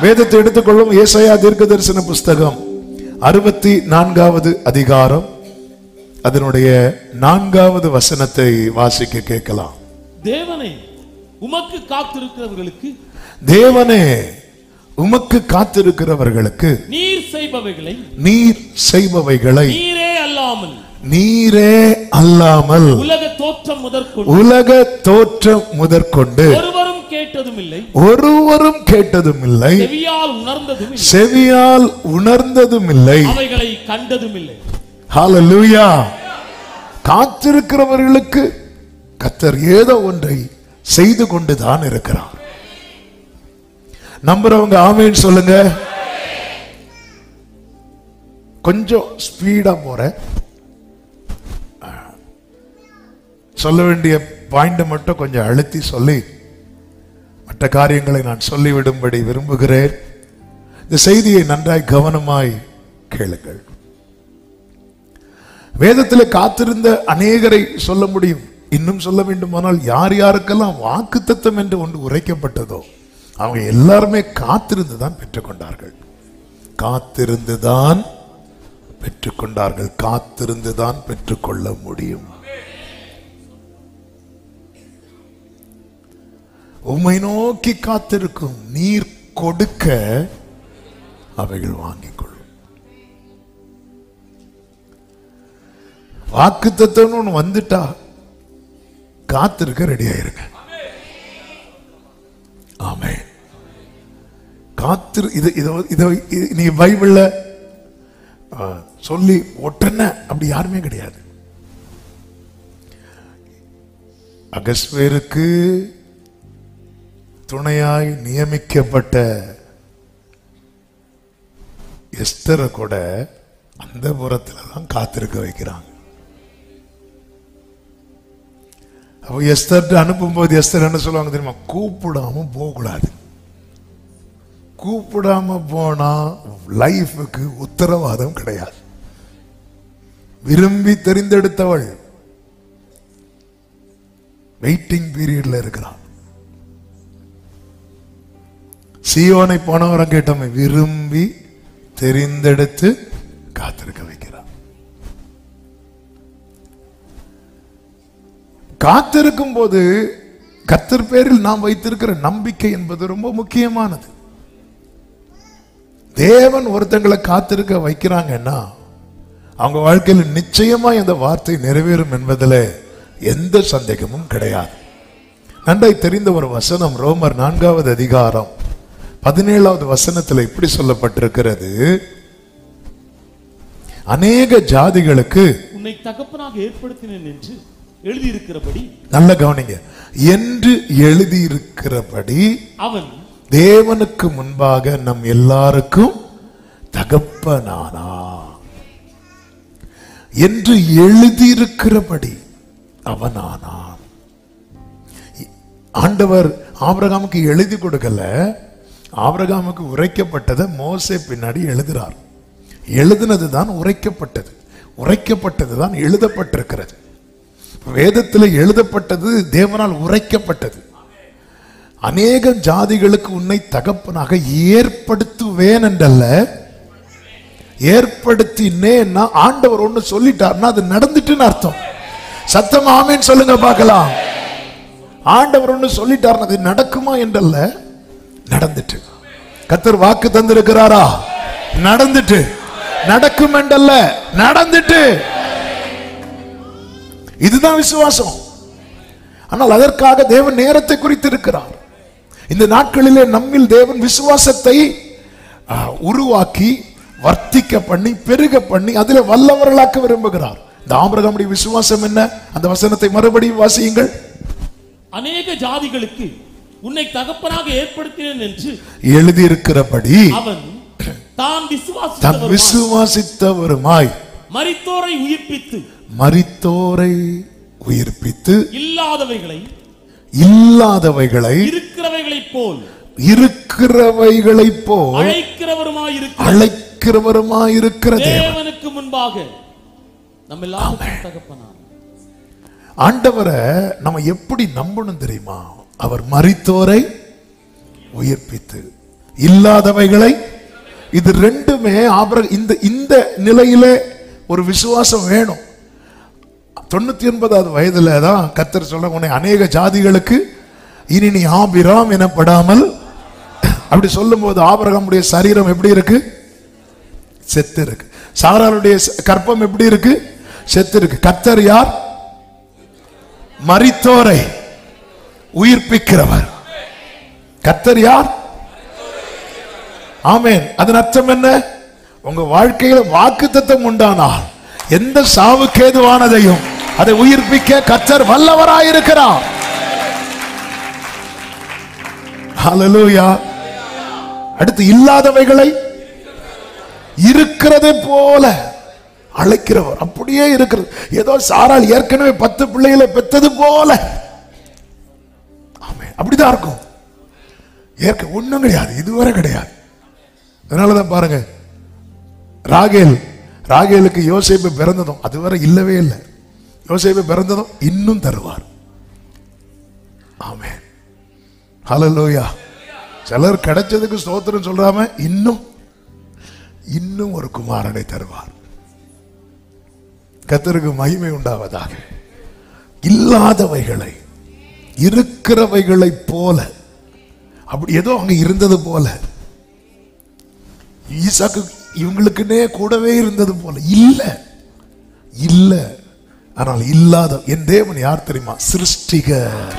வேதத்தை எடுத்துக்கொள்ளும். ஏசாயா தீர்க்கதரிசன புஸ்தகம் 64வது அதிகாரம் அதனுடைய 4வது வசனத்தை வாசிக்க கேட்கலாம். தேவனே உமக்கு காத்திருக்கிறவர்களுக்கு, தேவனே உமக்கு காத்திருக்கிறவர்களுக்கு நீர் செய்பவைகளை நீரே அல்லாமல் உலக தோற்றம் முதற்கொண்டு ஒருவரும் கேட்டதும் இல்லை, செவியால் உணர்ந்ததும் இல்லை, அவைகளை கண்டதும் இல்லை. ஹல்லேலூயா. காத்திருக்கிறவர்களுக்கு கர்த்தர் ஏதோ ஒன்றை செய்து கொண்டுதான் இருக்கிறார். நம்புறவங்க ஆமென் சொல்லுங்க. கொஞ்சம் ஸ்பீடா போறேன். சொல்ல வேண்டிய பாயிண்ட் மட்டும் கொஞ்சம் அழுத்தி சொல்லி மற்ற காரியங்களை நான் சொல்லிவிடும்படி விரும்புகிறேன். இந்த செய்தியை நன்றாய் கவனமாய் கேளுங்கள். வேதத்தில் காத்திருந்த அநேகரை சொல்ல முடியும். இன்னும் சொல்ல வேண்டுமானால் யார் யாருக்கெல்லாம் வாக்குத்தத்தம் என்று ஒன்று உரைக்கப்பட்டதோ அவங்க எல்லாருமே காத்திருந்துதான் பெற்றுக்கொண்டார்கள். காத்திருந்துதான் பெற்றுக்கொள்ள முடியும். உம்மை நோக்கி காத்திருக்கும் நீர் கொடுக்க அவைகள் வாங்கிக் கொள்ளும். வாக்குத்தத்தம்னு ஒன்று வந்துட்டா காத்திருக்க ரெடி ஆயிருங்க. ஆமென். காத்திரு இதை நீ பைபிள்ல சொல்லி ஒட்டன அப்படி யாருமே கிடையாது. அகஸ்வேருக்கு துணையாய் நியமிக்கப்பட்ட எஸ்தரை கூட அந்த புறத்துல தான் காத்திருக்க வைக்கிறாங்க. அப்ப எஸ்தர் அனுப்பும் போது எஸ்தர் என்ன சொல்லுவாங்க தெரியுமா? கூப்பிடாம போகக்கூடாது. கூப்பிடாம போனா லைஃபுக்கு உத்தரவாதம் கிடையாது. விரும்பி தெரிந்தெடுத்தவள் வெயிட்டிங் பீரியட்ல இருக்கிறான். சீயோனை போன வரம் கேட்டோமே, விரும்பி தெரிந்தெடுத்து காத்திருக்க வைக்கிறான். காத்திருக்கும் போது கர்த்தர் பேரில் நாம் வைத்திருக்கிற நம்பிக்கை என்பது ரொம்ப முக்கியமானது. தேவன் ஒருத்தங்களை காத்திருக்க வைக்கிறாங்கன்னா அவங்க வாழ்க்கையில் நிச்சயமா இந்த வார்த்தை நிறைவேறும் என்பதில் எந்த சந்தேகமும் கிடையாது. நன்றாய் தெரிந்த ஒரு வசனம் ரோமர் 4வது அதிகாரம் 17வது வசனத்தில் இப்படி சொல்லப்பட்டிருக்கிறது. அநேக ஜாதிகளுக்கு உன்னை தகப்பனாக ஏற்படுத்தினேன் என்று எழுதியிருக்கிறபடி, நல்ல கவனிங்க, என்று எழுதியிருக்கிறபடி அவன் தேவனுக்கு முன்பாக நம் எல்லாருக்கும் தகப்பனானா என்று எழுதியிருக்கிறபடி அவனானான். ஆண்டவர் ஆபிரகாமுக்கு எழுதி கொடுக்கல, ஆபிரகாமுக்கு உரைக்கப்பட்டதை மோசே பின்னாடி எழுதுறார். எழுதினதுதான் உரைக்கப்பட்டது, உரைக்கப்பட்டதுதான் எழுதப்பட்டிருக்கிறது. வேதத்தில் எழுதப்பட்டது தேவனால் உரைக்கப்பட்டது. அநேக ஜாதிகளுக்கு உன்னை தகப்பனாக ஏற்படுத்துவேன் என்றல்ல, ஏற்படுத்தினேன்னா ஆண்டவர் ஒண்ணு சொல்லிட்டார்னா அது நடந்துட்டுன்னு அர்த்தம். சத்தம் ஆமென் சொல்லுங்க பார்க்கலாம். ஆண்டவர் ஒண்ணு சொல்லிட்டார்னா அது நடக்குமா என்றல்ல, நடந்துட்டு. கர்த்தர் வாக்கு தந்திருக்கிறாரா? நடந்துட்டு. நடக்கும் என்றல்ல, நடந்துட்டு. இதுதான் விசுவாசம். ஆனால் அதற்காக தேவன் நேரத்தை குறித்திருக்கிறார். இந்த நாட்களிலே நம்மில் தேவன் விசுவாசத்தை உருவாக்கி வர்த்திக்க பண்ணி பெருக பண்ணி அதில் வல்லவர்களாக்க விரும்புகிறார். இந்த ஆபிரகாமுடைய விசுவாசம் என்ன? அந்த வசனத்தை மறுபடியும் வாசியுங்கள். அநேக ஜாதிகளுக்கு உன்னை தகப்பனாக ஏற்படுத்தினேன் என்று எழுதியிருக்கிறபடி அவன் தான் விசுவாசித்தவருமாய் மரித்தோரை உயிர்ப்பித்து இல்லாதவைகளை இருக்கிறவைகளைப் போல் அழைக்கிறவருமாயிருக்கிற தேவனுக்கு முன்பாக நம்ம எல்லாருக்கும் தகப்பனார். ஆண்டவரை நம்ம எப்படி நம்பணும் தெரியுமா? அவர் மரித்தோரை உயிர்ப்பித்து இல்லாதவைகளை. இது ரெண்டுமே இந்த நிலையில ஒரு விசுவாசம் வேணும். 99வது வயதுல தான் கர்த்தர் சொல்ல, உன்னை அநேக ஜாதிகளுக்கு இனி நீ ஆபிராம் எனப்படாமல். அப்படி சொல்லும் போது ஆபிரகாமுடைய சரீரம் எப்படி இருக்கு? செத்து இருக்கு. சாராளுடைய கற்பம் எப்படி இருக்கு? செத்து இருக்கு. கர்த்தர் யார்? மரித்தோரை உயிர்ப்பிக்கிறவர். கர்த்தர் யார்? ஆமென். அதன் அர்த்தம் என்ன? உங்க வாழ்க்கையில வாக்குத்தத்தம் உண்டானால் எந்த சாவுக்கேதுவானதையும் அதை உயிர்ப்பிக்க கர்த்தர் வல்லவராயிருக்கிறார். ஹல்லேலூயா. அடுத்து இல்லாதவைகளை இருக்கிறதை போல அழைக்கிறவர். அப்படியே இருக்கிறது. ஏதோ சாராள் ஏற்கனவே 10 பிள்ளைகளை பெற்றது போல. ஆமென். அப்படிதான் இருக்கும். ஒண்ணும் கிடையாது, இதுவரை கிடையாது. அதனாலதான் பாருங்க, ராகேலுக்கு யோசேப்பு பிறந்ததும் அதுவரை இல்லவே இல்லை. யோசேப்பு பிறந்ததும் இன்னும் தருவார். ஆமென். ஹல்லேலூயா. சிலர் கிடைச்சதுக்கு ஸ்தோத்திரம் சொல்றாம இன்னும் ஒரு குமாரனை தருவார். கர்த்தருக்கு மகிமை உண்டாவதாக. இல்லாதவைகளை இருக்கிறவைகளை போல, அப்படி ஏதோ அங்க இருந்தது போல, ஈசாக்கு இவங்களுக்குன்னே கூடவே இருந்தது போல இல்ல. ஆனால் இல்லாத என் தேவன் யார் தெரியுமா? சிருஷ்டிகர்.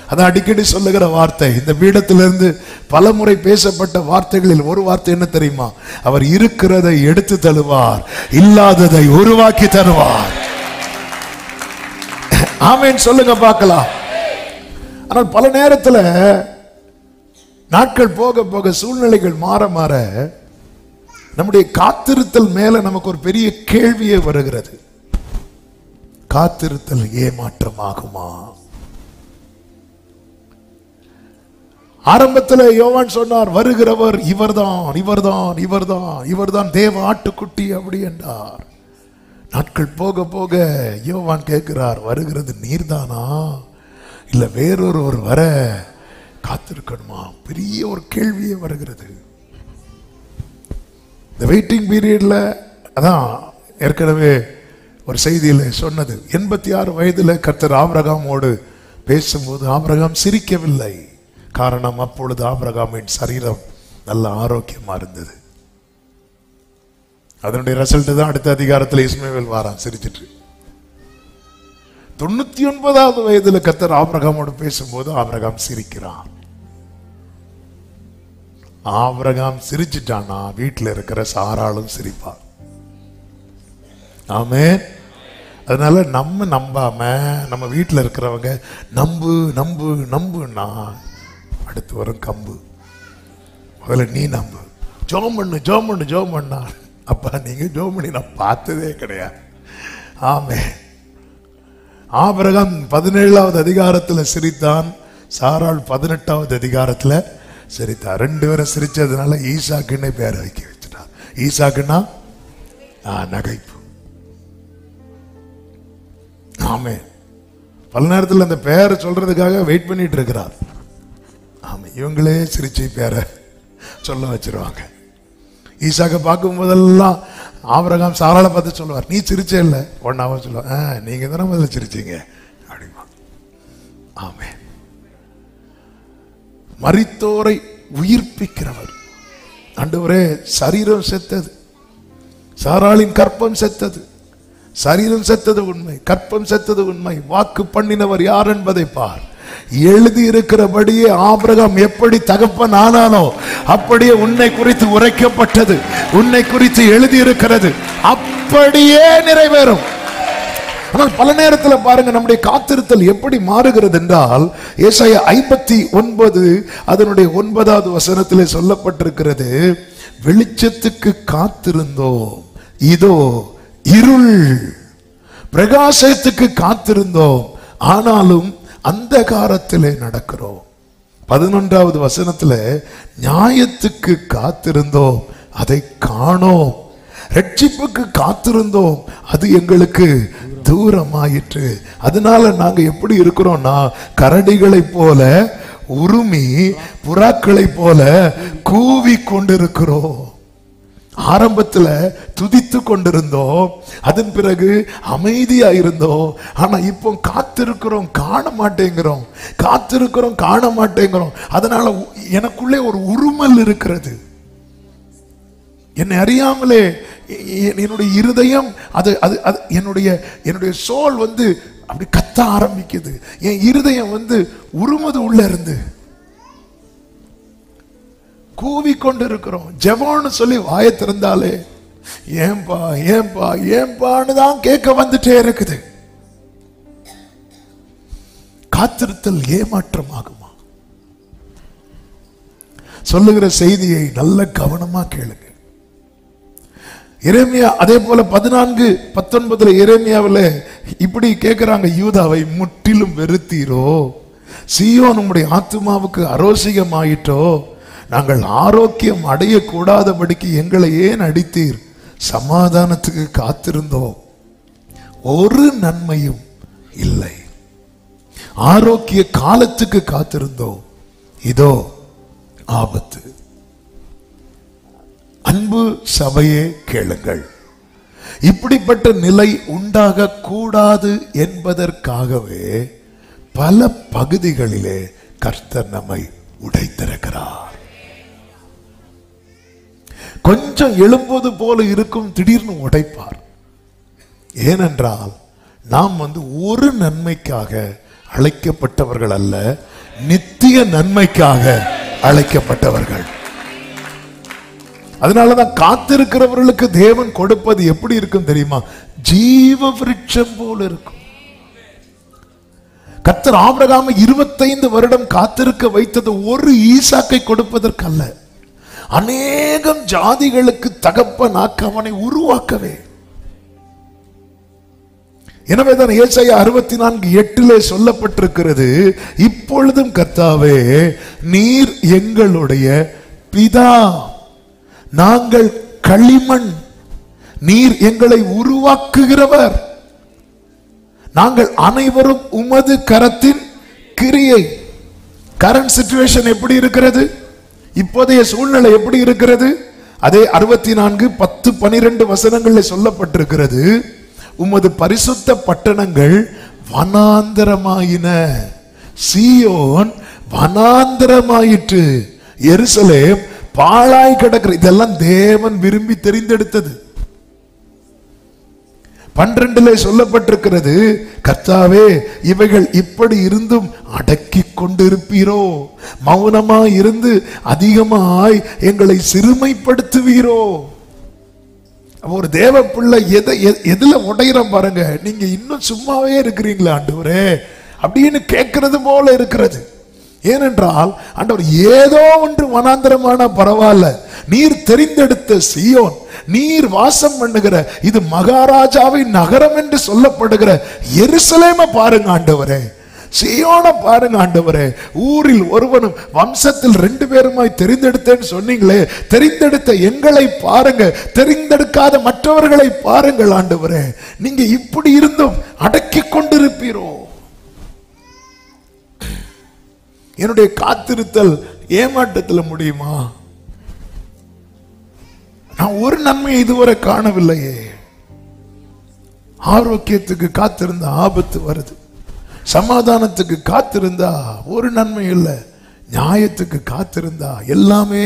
அதான் அடிக்கடி சொல்லுகிற வார்த்தை. இந்த பீடத்திலிருந்து பல முறை பேசப்பட்ட வார்த்தைகளில் ஒரு வார்த்தை என்ன தெரியுமா? அவர் இருக்கிறதை எடுத்து தருவார், இல்லாததை உருவாக்கி தருவார். ஆமென் சொல்லுங்க பார்க்கலாம். ஆனால் பல நேரத்தில் நாட்கள் போக போக சூழ்நிலைகள் மாற மாற நம்முடைய காத்திருத்தல் மேல நமக்கு ஒரு பெரிய கேள்வியே வருகிறது. காத்திருத்தல் ஏமாற்றமாகுமா? ஆரம்பத்தில் யோவான் சொன்னார், வருகிறவர் இவர்தான் தேவ ஆட்டுக்குட்டி அப்படி என்றார். நாட்கள் போக போக யோவான் கேட்கிறார், வருகிறது நீர்தானா இல்ல வேறொருவர் வர காத்திருக்கணுமா? பெரிய ஒரு கேள்வியே வருகிறது. இந்த வெயிட்டிங் பீரியட்ல அதான் ஏற்கனவே ஒரு செய்தியில் சொன்னது, 86 வயதுல கர்த்தர் ஆபிரகாமோடு பேசும்போது ஆபிரகாம் சிரிக்கவில்லை. காரணம், அப்பொழுது ஆபிரகாமின் சரீரம் நல்ல ஆரோக்கியமா இருந்தது. அதனுடைய ரிசல்ட் தான் அடுத்த அதிகாரத்தில் இஸ்மவேல் வாரான் சிரிச்சிட்டு. 99வது வயதுல கர்த்தர் ஆபிரகாமோடு பேசும்போது ஆபிரகாம் சிரிக்கிறான். ஆபிரகாம் சிரிச்சிட்டானா வீட்டில் இருக்கிற சாராளும் சிரிப்பான். ஆமென். அதனால நம்ம நம்பாம நம்ம வீட்டில் இருக்கிறவங்க நம்புன்னா அடுத்து வரும் கம்பு. முதல்ல நீ நம்பு, ஜோம் பண்ணா. அப்பா நீங்க ஜோம் பண்ணி நான் பார்த்ததே கிடையாது. ஆமென். ஆபிரகாம் 17வது அதிகாரத்தில் சிரித்தான், சாராள் 18வது அதிகாரத்தில் சிரித்தார். 2 பேரும் சிரிச்சதுனால ஈசாக்குன்னு பேரை வைக்க வச்சுட்டார். ஈசாக்குன்னா நகைப்பு. ஆமென். பல நேரத்தில் அந்த பேரை சொல்றதுக்காக வெயிட் பண்ணிட்டு இருக்கிறார். ஆமாம், இவங்களே சிரிச்சு பேரை சொல்ல வச்சிருவாங்க. ஈசாக்க பார்க்கும் போதெல்லாம் ஆபிரகாம் சாராளை பார்த்து சொல்லுவார், நீ சிரிச்சே இல்லை. ஒன்னாவ சொல்லுவார், நீங்க தானே முதல்ல சிரிச்சீங்க அப்படிமா. ஆமென். மரித்தோரை உயிர்ப்பிக்கிறவர். ஆண்டவரே, சரீரம் செத்தது, சாராளின் கற்பம் செத்தது. சரீரம் செத்தது உண்மை, கற்பம் செத்தது உண்மை. வாக்கு பண்ணினவர் யார் என்பதை பார். எழுதி இருக்கிறபடியே ஆபிரகாம் எப்படி தகப்பன் ஆனானோ அப்படியே உன்னை குறித்து உரைக்கப்பட்டது, உன்னை குறித்து எழுதி இருக்கிறது, அப்படியே நிறைவேறும். ஆனால் பல நேரத்தில் பாருங்க, நம்முடைய காத்திருத்தல் எப்படி மாறுகிறது என்றால், ஏசாயா 59 அதனுடைய 9வது வசனத்திலே சொல்லப்பட்டிருக்கிறது, வெளிச்சத்துக்கு காத்திருந்தோம், இதோ இருள். பிரகாசத்துக்கு காத்திருந்தோம், ஆனாலும் அந்தகாரத்திலே நடக்கிறோம். 11வது வசனத்துல நியாயத்துக்கு காத்திருந்தோம், அதை காணோம். ரட்சிப்புக்கு காத்திருந்தோம், அது எங்களுக்கு தூரமாயிற்று. அதனால நாங்க எப்படி இருக்கிறோம்னா கரடிகளை போல உருமி புறாக்களை போல கூவி கொண்டிருக்கிறோம். ஆரம்பத்துல துதித்து கொண்டிருந்தோம், அதன் பிறகு அமைதியா இருந்தோம். ஆனா இப்போ காத்திருக்கிறோம், காண மாட்டேங்கிறோம், காத்திருக்கிறோம், காண மாட்டேங்கிறோம். அதனால எனக்குள்ளே ஒரு உருமல் இருக்கிறது. என்னை அறியாமலே என்னுடைய இருதயம் அது அது அது என்னுடைய சோல் அப்படி கத்த ஆரம்பிக்குது. என் இருதயம் உருமது உள்ள இருந்து கூவிக்கொண்டு இருக்கிறோம். ஜெபம்னு சொல்லி வாயை திறந்தாலே ஏன்பா ஏன்பா ஏன்பான்னு தான் கேட்க வந்துட்டே இருக்குது. காத்திருத்தல் ஏமாற்றம் ஆகுமா? சொல்லுகிற செய்தியை நல்ல கவனமா கேளுங்க. எரேமியா அதே போல 14:19 எரேமியாவில் இப்படி கேட்கிறாங்க, யூதாவை முற்றிலும் வெறுத்தீரோ, சீயோன் உம்முடைய ஆத்துமாவுக்கு அரோசிகமாயிட்டோ, நாங்கள் ஆரோக்கியம் அடையக்கூடாதபடிக்கு எங்களை ஏன் அடித்தீர்? சமாதானத்துக்கு காத்திருந்தோம், ஒரு நன்மையும் இல்லை. ஆரோக்கிய காலத்துக்கு காத்திருந்தோம், இதோ ஆபத்து. அன்பு சபையே கேளுங்கள், இப்படிப்பட்ட நிலை உண்டாக கூடாது என்பதற்காகவே பல பகுதிகளிலே கர்த்தர் நம்மை உடைத்திருக்கிறார். கொஞ்சம் எழும்புவது போல இருக்கும், திடீர்னு உடைப்பார். ஏனென்றால் நாம் ஒரு நன்மைக்காக அழைக்கப்பட்டவர்கள் அல்ல, நித்திய நன்மைக்காக அழைக்கப்பட்டவர்கள். அதனாலதான் காத்திருக்கிறவர்களுக்கு தேவன் கொடுப்பது எப்படி இருக்கும் தெரியுமா? ஜீவ விருட்சம் போல இருக்கும். கர்த்தர் ஆபிரகாமை 25 வருடம் காத்திருக்க வைத்தது ஒரு ஈசாக்கை கொடுப்பதற்கல்ல, அநேகம் ஜாதிகளுக்கு தகப்பனாக்க அவனை உருவாக்கவே. எனவேதான் ஏசாயா 64:8 சொல்லப்பட்டிருக்கிறது, இப்பொழுதும் கர்த்தாவே நீர் எங்களுடைய பிதா, நாங்கள் களிமண், நீர் எங்களை உருவாக்குகிறவர், நாங்கள் அனைவரும் உமது கரத்தின் கிரியை. கரண்ட் சிச்சுவேஷன் எப்படி இருக்கிறது? இப்போதைய சூழ்நிலை எப்படி இருக்கிறது? அதே 64:10-12 வசனங்களில் சொல்லப்பட்டிருக்கிறது, உமது பரிசுத்த பட்டணங்கள் வனாந்தரமாயின, சீயோன் வனாந்தரமாயிற்று, எருசலேம் பாழாய் கிடக்கிற. இதெல்லாம் தேவன் விரும்பி தெரிந்தெடுத்தது. 12 சொல்லப்பட்டிருக்கிறது, கர்த்தாவே இவைகள் இப்படி இருந்தும் அடக்கி கொண்டிருப்பீரோ, மௌனமா இருந்து அதிகமாய் எங்களை சிறுமைப்படுத்துவீரோ. ஒரு தேவ பிள்ளை எதுல உடையிற பாருங்க, நீங்க இன்னும் சும்மாவே இருக்கிறீங்களா ஆண்டவரே அப்படின்னு கேட்கறது போல இருக்கிறது. ஏனென்றால் ஆண்டவர் ஏதோ ஒன்று வனாந்தரமான பரவாயில்ல, நீர் தெரிந்தெடுத்த சீயோன், நீர் வாசம் பண்ணுகிற இது மகாராஜாவின் நகரம் என்று சொல்லப்படுகிற எருசலேமை பாருங்க ஆண்டவரே, சீயோனை பாருங்க ஆண்டவரே. ஊரில் ஒருவனும் வம்சத்தில் 2 பேருமாய் தெரிந்தெடுத்தேன்னு சொன்னீங்களே, தெரிந்தெடுத்த எங்களை பாருங்க, தெரிந்தெடுக்காத மற்றவர்களை பாருங்கள் ஆண்டவரே. நீங்க இப்படி இருந்தும் அடக்கி கொண்டிருப்பீரோ. என்னுடைய காத்திருத்தல் ஏமாற்றத்தில் முடியுமா? நான் ஒரு நன்மையை இதுவரை காணவில்லையே. ஆரோக்கியத்துக்கு காத்திருந்த ஆபத்து வருது, சமாதானத்துக்கு காத்திருந்தா ஒரு நன்மை இல்லை, நியாயத்துக்கு காத்திருந்தா எல்லாமே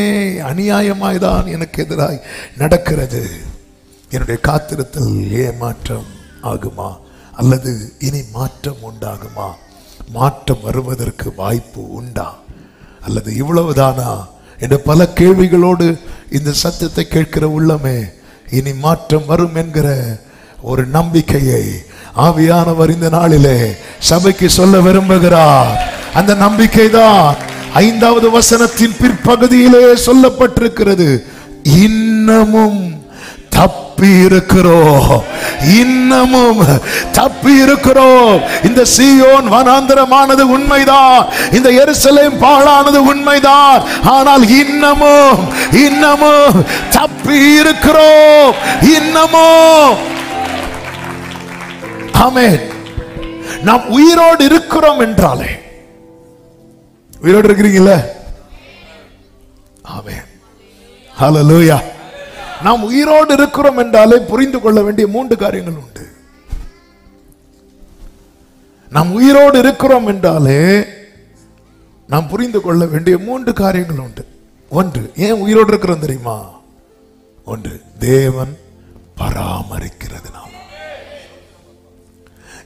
அநியாயமாய்தான் எனக்கு எதிராய் நடக்கிறது. என்னுடைய காத்திருத்தல் ஏமாற்றம் ஆகுமா அல்லது இனி மாற்றம் உண்டாகுமா? மாற்றம் வருவதற்கு வாய்ப்பு உண்டா அல்லது இவ்வளவுதானா என்ற பல கேள்விகளோடு இந்த சத்தத்தை கேட்கிற உள்ளமே, இனி மாற்றம் வரும் என்கிற ஒரு நம்பிக்கையை ஆவியானவர் இந்த நாளிலே சபைக்கு சொல்ல விரும்புகிறார். அந்த நம்பிக்கை தான் 5வது வசனத்தின் பிற்பகுதியிலே சொல்லப்பட்டிருக்கிறது. இன்னமும் தப்பி இருக்கிறோம், இன்னமும் தப்பி இருக்கிறோம். இந்த சீயோன் வனாந்தரமானது உண்மைதான், இந்த எருசலேம் பாழானது உண்மைதான், ஆனால் இன்னமும் தப்பி இருக்கிறோம், இன்னமும். ஆமென். நாம் உயிரோடு இருக்கிறோம் என்றாலே, உயிரோடு இருக்கிறீங்களா? ஆமென். ஹல்லேலூயா. நாம் உயிரோடு இருக்கிறோம் என்றாலே புரிந்து கொள்ள வேண்டிய 3 காரியங்கள் உண்டு. நாம் உயிரோடு இருக்கிறோம் என்றாலே நாம் புரிந்து கொள்ள வேண்டிய 3 காரியங்கள் உண்டு. ஒன்று, ஏன் உயிரோடு இருக்கிறோம் தெரியுமா? ஒன்று, தேவன் பராமரிக்கிறதுனால.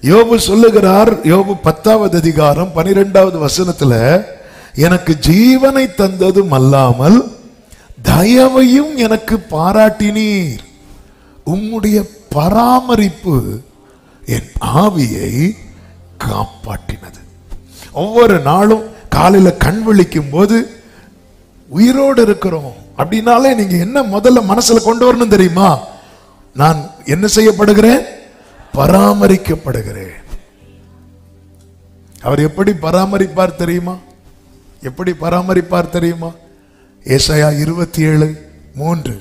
யோபு சொல்லுகிறார், யோபு 10வது அதிகாரம் 12வது வசனத்துல, எனக்கு ஜீவனை தந்ததும் அல்லாமல் தயவையும் எனக்கு பாராட்டினீர், உம்முடைய பராமரிப்பு என் ஆவியை காப்பாற்றினது. ஒவ்வொரு நாளும் காலையில கண் விழிக்கும் போது உயிரோடு இருக்கிறோம் அப்படின்னாலே நீங்க என்ன முதல்ல மனசுல கொண்டு வரணும் தெரியுமா? நான் என்ன செய்யப்படுகிறேன்? பராமரிக்கப்படுகிறேன். அவர் எப்படி பராமரிப்பார் தெரியுமா? எப்படி பராமரிப்பார் தெரியுமா? ஏசாயா 27:3,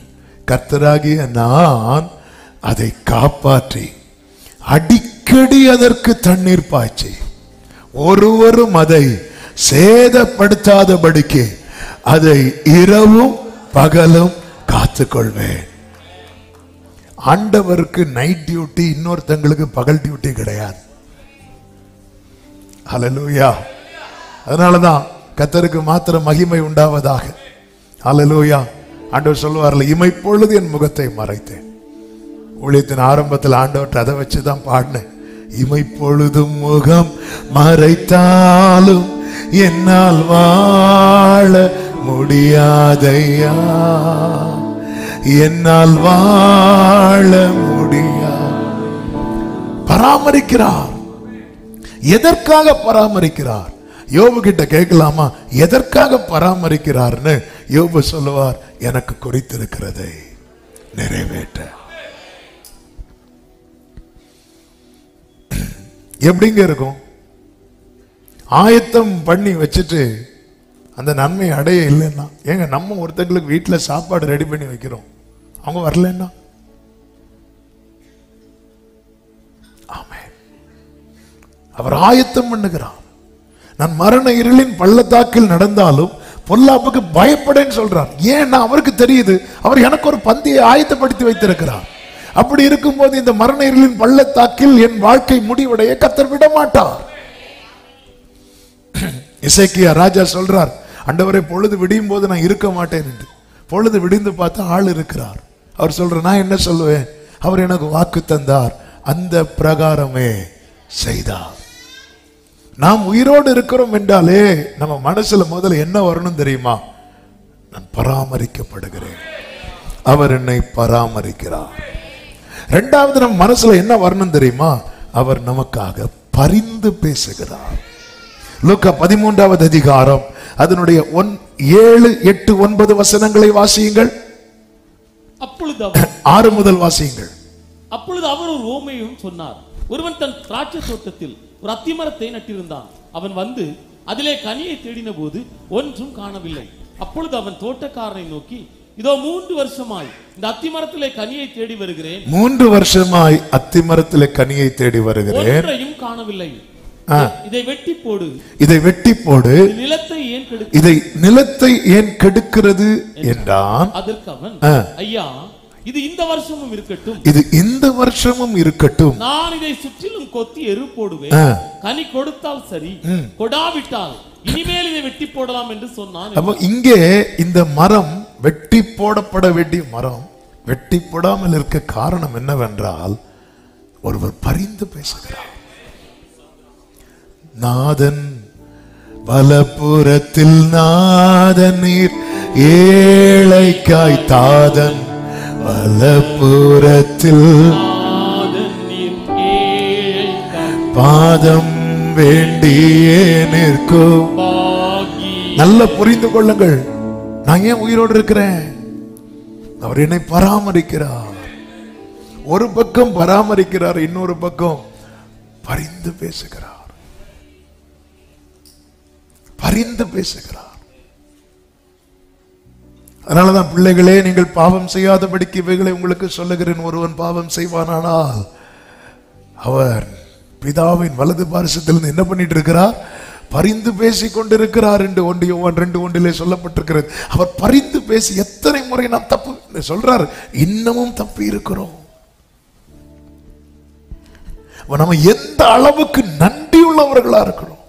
கர்த்தராகிய நான் அதை காப்பாற்றி அடிக்கடி அதற்கு தண்ணீர் பாய்ச்சி ஒருவரும் அதை சேதப்படுத்தாதபடிக்கு அதை இரவும் பகலும் காத்துக்கொள்வேன். ஆண்டவருக்கு நைட் டியூட்டி, இன்னொருத்தங்களுக்கு பகல் டியூட்டி கிடையாது. ஹல்லேலூயா. அதனாலதான் கர்த்தருக்கு மாத்திரம் மகிமை உண்டாவதாக. ஹல்லேலூயா. ஆண்டவர் சொல்லுவார்ல, இமைப்பொழுது என் முகத்தை மறைத்தேன். ஊழியத்தின் ஆரம்பத்தில் ஆண்டவர்கிட்ட அதை வச்சுதான் பாடினேன். இமைப்பொழுதும் முகம் மறைத்தாலும் என்னால் வாழ முடியாதையா, என்னால் வாழ முடியாது. பராமரிக்கிறார். எதற்காக பராமரிக்கிறார்? யோபு கிட்ட கேட்கலாமா எதற்காக பராமரிக்கிறார்னு? யோபு சொல்லுவார், எனக்கு குறித்திருக்கிறதை நிறைவேற்ற. எப்படிங்க இருக்கும்? ஆயத்தம் பண்ணி வச்சுட்டு அந்த நன்மை அடைய இல்லைன்னா, ஏங்க நம்ம ஒருத்தங்களுக்கு வீட்டில் சாப்பாடு ரெடி பண்ணி வைக்கிறோம், அவங்க வரலன்னா? ஆமென். அவர் ஆயத்தம் பண்ணுகிறார். நான் மரண இருளின் பள்ளத்தாக்கில் நடந்தாலும் பொல்லாப்புக்கு பயப்படேன்னு சொல்றார். ஏன்னா அவருக்கு தெரியுது, அவர் எனக்கு ஒரு பந்தியை ஆயத்தப்படுத்தி வைத்திருக்கிறார். அப்படி இருக்கும்போது இந்த மரண இருளின் பள்ளத்தாக்கில் என் வாழ்க்கை முடிவடைய கர்த்தர் விட மாட்டார். எசேக்கியா ராஜா சொல்றார், ஆண்டவரே பொழுது விடியும் போது நான் இருக்க மாட்டேன் என்று. பொழுது விடிந்து பார்த்தா ஆள் இருக்கிறார். அவர் சொல்ற, நான் என்ன சொல்லுவேன்? அவர் எனக்கு வாக்கு தந்தார், அந்த பிரகாரமே செய்தார். நாம் உயிரோடு இருக்கிறோம் என்றாலே நம்ம மனசுல முதல்ல என்ன வரணும் தெரியுமா? நான் பராமரிக்கப்படுகிறேன், அவர் என்னை பராமரிக்கிறார். இரண்டாவது நம்ம மனசுல என்ன வரணும் தெரியுமா? அவர் நமக்காக பரிந்து பேசுகிறார். லூக்கா 13வது அதிகாரம் அதனுடைய 7, 8, 9 வசனங்களை வாசியுங்கள். அப்பொழுது 6 முதல் வாசியுங்கள். அப்பொழுது அவர் ஒரு ஓமையும் சொன்னார். ஒருவன் தன் திராட்சை தோட்டத்தில் ஒரு அத்திமரத்தை நட்டிருந்தான். அவன் வந்து அதிலே கனியை தேடின போது ஒன்றும் காணவில்லை. அப்பொழுது அவன் தோட்டக்காரனை நோக்கி, இதோ 3 வருஷமாய் இந்த அத்திமரத்திலே கனியை தேடி வருகிறேன். 3 வருஷமாய் அத்திமரத்திலே கனியை தேடி வருகிறேன், ஒன்றையும் காணவில்லை. இதை வெட்டி போடு, இதை வெட்டி போடு, நிலத்தை ஏன் கெடுக்கிறது, இதை நிலத்தை ஏன் கெடுக்கிறது என்றான். அதற்கு அவன், ஐயா, இது இந்த வருஷமும் இருக்கட்டும், இது இந்த வருஷமும் இருக்கட்டும், நான் இதை சுற்றிலும் கொத்தி எரு போடுவேன். கனி கொடுத்தால் சரி, கொடாவிட்டால் இனிமேல் இதை வெட்டி போடலாம் என்று சொன்னான். அப்ப இங்கே இந்த மரம் வெட்டி போடப்பட வேண்டிய மரம் வெட்டி போடாமல் இருக்க காரணம் என்னவென்றால், ஒருவர் பரிந்து பேசுகிறார். நாதன் வலப்புறத்தில் நாதன் நீர் ஏழைக்காய் தாதன் வலப்புறத்தில் பாதம் வேண்டியே நிற்கும். நல்ல புரிந்து கொள்ளுங்கள், நான் ஏன் உயிரோடு இருக்கிறேன்? அவர் என்னை பராமரிக்கிறார். ஒரு பக்கம் பராமரிக்கிறார், இன்னொரு பக்கம் பரிந்து பேசுகிறார். பரிந்து பேசுகிறார். அதனாலதான் பிள்ளைகளே, நீங்கள் பாவம் செய்யாதபடிக்கு இவைகளை உங்களுக்கு சொல்லுகிறேன். ஒருவன் பாவம் செய்வானானால் அவர் பிதாவின் வலது பாரிசத்திலிருந்து என்ன பண்ணிட்டு இருக்கிறார்? பரிந்து பேசி கொண்டிருக்கிறார் என்று 1 யோவான் 2:1 சொல்லப்பட்டிருக்கிறது. அவர் பரிந்து பேசி எத்தனை முறை நாம் தப்பு சொல்றார், இன்னமும் தப்பி இருக்கிறோம். நம்ம எந்த அளவுக்கு நன்றி உள்ளவர்களா இருக்கிறோம்.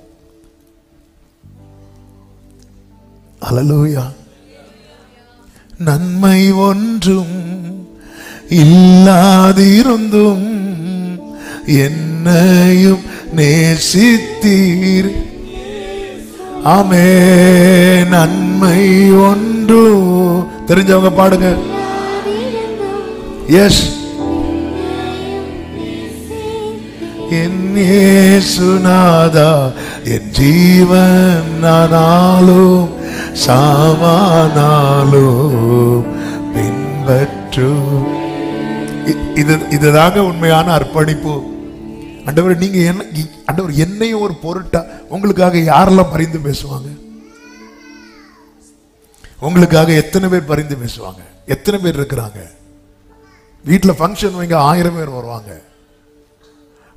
அல்லேலூயா. நன்மை ஒன்றும் இல்லாதிருந்தும் என்னையும் நேசித்தீர். ஆமே. நன்மை ஒன்றும் தெரிஞ்சவங்க பாடுங்க. எஸ். என் இயேசுநாதா என் ஜீவன் நானாலும் சாவானாலும் பின்பற்று. இதுதாங்க உண்மையான அர்ப்பணிப்பு. ஆண்டவர், நீங்க என்ன ஆண்டவர் என்னையும் ஒரு பொருட்டா உங்களுக்காக யாரெல்லாம் பரிந்து பேசுவாங்க? உங்களுக்காக எத்தனை பேர் பரிந்து பேசுவாங்க? எத்தனை பேர் இருக்கிறாங்க? வீட்டுல ஃபங்க்ஷன் வைங்க, 1000 பேர் வருவாங்க.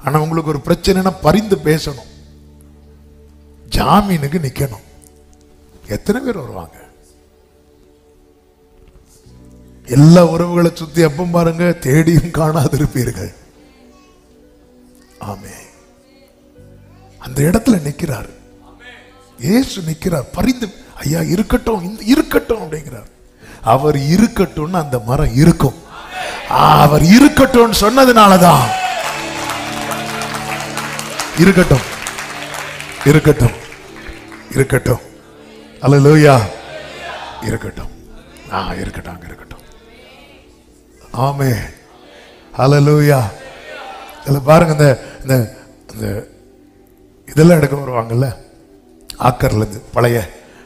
ஆனா உங்களுக்கு ஒரு பிரச்சனைனா பரிந்து பேசணும், ஜாமீனுக்கு நிக்கணும். எத்தனை பேர் வருவாங்க? எல்லா உறவுகளை சுத்தி அப்ப பாருங்க, தேடியும் காணாதிருப்பீர்கள். ஆமே. அந்த இடத்துல நிக்கிறார் இயேசு, நிக்கிறார் பரிந்து. ஐயா இருக்கட்டும், இருக்கட்டும் அப்படிங்கிறார். அவர் இருக்கட்டும், அந்த மரம் இருக்கும். அவர் இருக்கட்டும் சொன்னதுனாலதான் இருக்கட்டும், இருக்கட்டும், இருக்கட்டும். அல்லேலூயா. இருக்கட்டும், இருக்கட்டும், இருக்கட்டும். ஆமே. அல்லேலூயா. இதுல பாருங்க, இந்த இதெல்லாம் எடுக்க வருவாங்கல்ல, ஆக்கர்ல இருந்து பழைய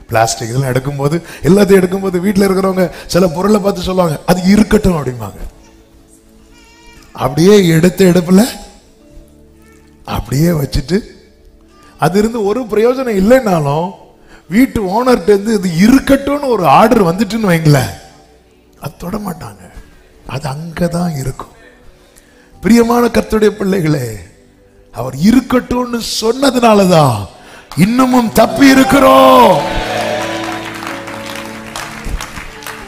பிளாஸ்டிக் இதெல்லாம் எடுக்கும்போது, எல்லாத்தையும் எடுக்கும்போது வீட்டில் இருக்கிறவங்க சில பொருளை பார்த்து சொல்லுவாங்க, அது இருக்கட்டும் அப்படிம்பாங்க. அப்படியே எடுப்புல அப்படியே வச்சுட்டு, அது இருந்து ஒரு பிரயோஜனம் இல்லைன்னாலும் வீட்டு ஓனர்கிட்ட இருந்து இது இருக்கட்டும்னு ஒரு ஆர்டர் வந்துட்டுன்னு வைங்களேன், அது தொட மாட்டாங்க. அது அங்கதான் இருக்கும். பிரியமான கர்த்தருடைய பிள்ளைகளே, அவர் இருக்கட்டும்னு சொன்னதுனாலதான் இன்னமும் தப்பி இருக்கிறோம்.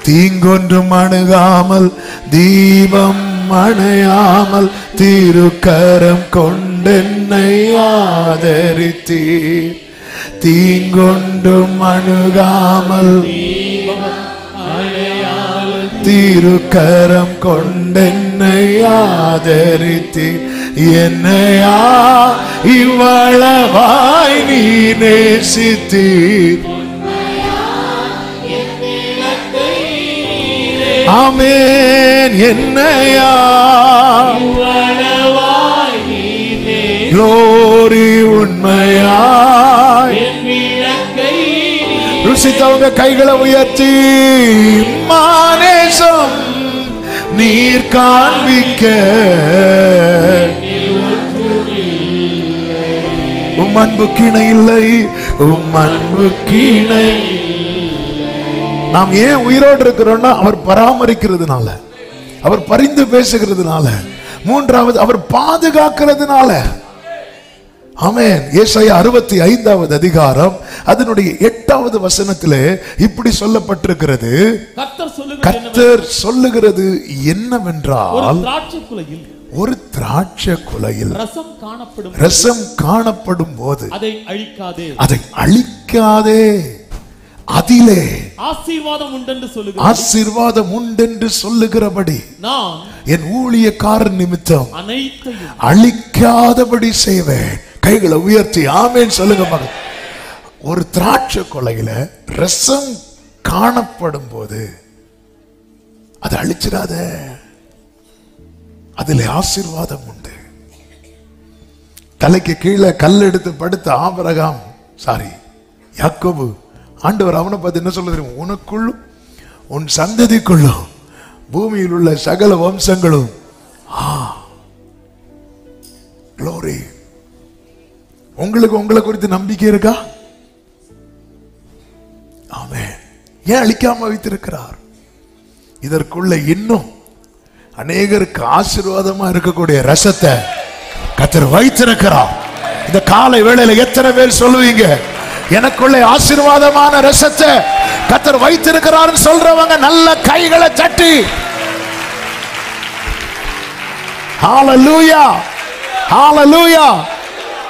தீங்கொன்றும் அணுகாமல் தீபம் அணையாமல் திருக்கரம் கொண்டென்னை ஆதரித்தீர். தீங்கொன்றும் அணுகாமல் திருக்கரம் கொண்டென்னை ஆதரித்தீர். என்னையா இவ்வளவாய் நீ நேசித்தீர். ஆமென். என்னையா glory உண்மையாய் ருசித்தவங்க கைகளை உயர்த்தி மானேசம் நீர் காண்பிக்க உம் அன்பு கிணை இல்லை, உம் அன்பு கிணை. நாம் ஏன் உயிரோடு இருக்கிறோம்னா அவர் பராமரிக்கிறதுனால, அவர் பரிந்து பேசுகிறதுனால, மூன்றாவது அவர் பாதுகாக்கிறதுனால. ஆமென். ஏசாயா 65வது அதிகாரம் அதனுடைய 8வது வசனத்திலே இப்படி சொல்லப்பட்டிருக்கிறது. கர்த்தர் சொல்லுகிறது என்னவென்றால், ஒரு திராட்சை குலையில் ரசம் காணப்படும் போது அதை அழிக்காதே, அதிலே ஆசீர்வாதம் உண்டென்று சொல்லுகிறபடி நான் என் ஊழியக்காரர் நிமித்தம் அழிக்காதபடி செய்வேன். கைகளை உயர்த்தி ஆமென் சொல்லுங்க. ஒரு திராட்சை கொலையில ரசம் காணப்படும் போது அதை அழிச்சிடாத, அதில் ஆசீர்வாதம் உண்டு. தலைக்கு கீழே கல் எடுத்து படுத்த ஆபிரகாம் யாக்கோபு, ஆண்டவர் அவனை பார்த்து என்ன சொல்ல தெரியும்? உனக்குள்ளும் உன் சந்ததிக்குள்ளும் பூமியில் உள்ள சகல வம்சங்களும். glory. உங்களுக்கு உங்களை குறித்து நம்பிக்கை இருக்கா? ஆமென். ஏன் அழிக்காம வைத்திருக்கிறார்? இதற்குள்ள இன்னும் அநேகருக்கு ஆசீர்வாதமா இருக்கக்கூடிய ரசத்தை கர்த்தர் வைத்திருக்கிறார். இந்த காலை வேளையில எத்தனை பேர் சொல்லுவீங்க, எனக்குள்ளே ஆசீர்வாதமான ரசத்தை கர்த்தர் வைத்திருக்கிறார் சொல்றவங்க நல்ல கைகளை தட்டி ஹalleluya ஹalleluya.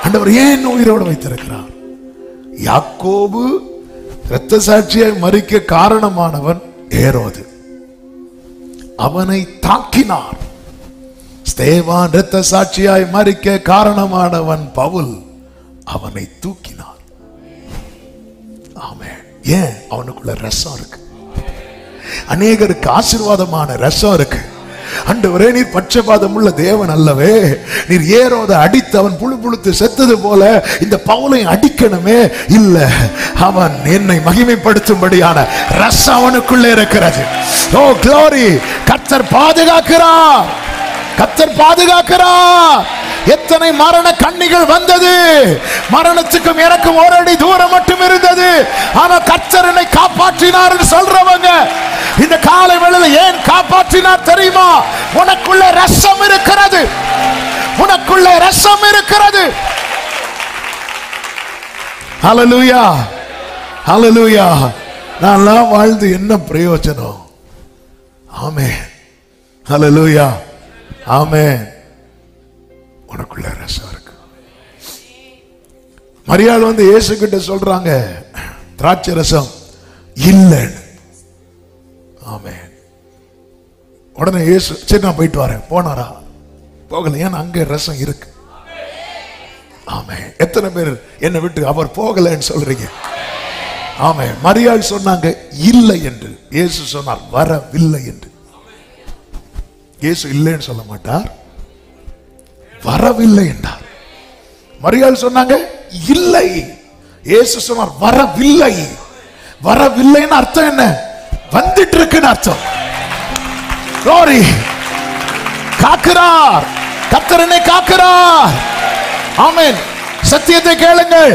ஆண்டவர் ஏன் உயிரோடு வைத்திருக்கிறார்? யாக்கோபு இரத்த சாட்சியாய் மரிக்க காரணமானவன் ஏரோது, அவனை தாக்கினார். ஸ்தேவான் இரத்த சாட்சியாய் மரிக்க காரணமானவன் பவுல், அவனை தூக்கினார். ஆமென். ஏன்? அவனுக்குள்ள ரசம் இருக்கு. அநேகருக்கு ஆசீர்வாதமான ரசம் இருக்கு. ஆண்டவரே, நீர் பட்சபாதம் உள்ள தேவன் அல்லவே, நீர் ஏரோதை அடித்து அவன் புழு புழுத்து செத்தது போல இந்த பவுலை அடிக்கணுமே. இல்ல, அவன் என்னை மகிமைப்படுத்தும்படியான ரசம் அவனுக்குள்ளே இருக்கிறது. ஓ க்ளோரி! கர்த்தர் பாதுகாக்கிறார், கர்த்தர் பாதுகாக்கிறார். எத்தனை மரண கண்ணிகள் வந்தது, மரணத்துக்கும் எனக்கும் ஒரு அடி தூரம் மட்டும் இருந்தது, ஆனா கர்த்தர் என்னை காப்பாற்றினார் சொல்றவங்க இந்த காலை வேளையில ஏன் காப்பாற்றினார் தெரியுமா? உனக்குள்ள ரசம் இருக்கிறது, உனக்குள்ள ரசம் இருக்கிறது. ஹல்லேலூயா ஹல்லேலூயா. நான்லாம் வாழ்ந்து என்ன பிரயோஜனம்? ஆமென் ஹல்லேலூயா ஆமென். உனக்குள்ள ரசம் இருக்கு. மரியாள் வந்து இயேசு கிட்ட சொல்றாங்க, திராட்சை ரசம் இல்லைன்னு. ஆமென். உடனே இயேசு, சரி நான் போயிட்டு வரேன். போனாரா? போகல. ஏன்னா அங்க ரசம் இருக்கு. ஆமென். எத்தனை பேர் என்னை விட்டு அவர் போகலன்னு சொல்றீங்க? ஆமென். மரியாள் சொன்னாங்க இல்லை என்று, இயேசு சொன்னார் வரவில்லை என்று. இயேசு இல்லைன்னு சொல்ல மாட்டார், வரவில்லை என்றார். மரியாள் சொன்னாங்க இல்லை, இயேசு சொன்னார் வரவில்லை. வரவில்லைன்னு அர்த்தம் என்ன? வந்துட்டு இருக்குன்னு அர்த்தம். glory. காக்கிறார், கர்த்தர் என்னை காக்கிறார். ஆமென். சத்தியத்தை கேளுங்கள்.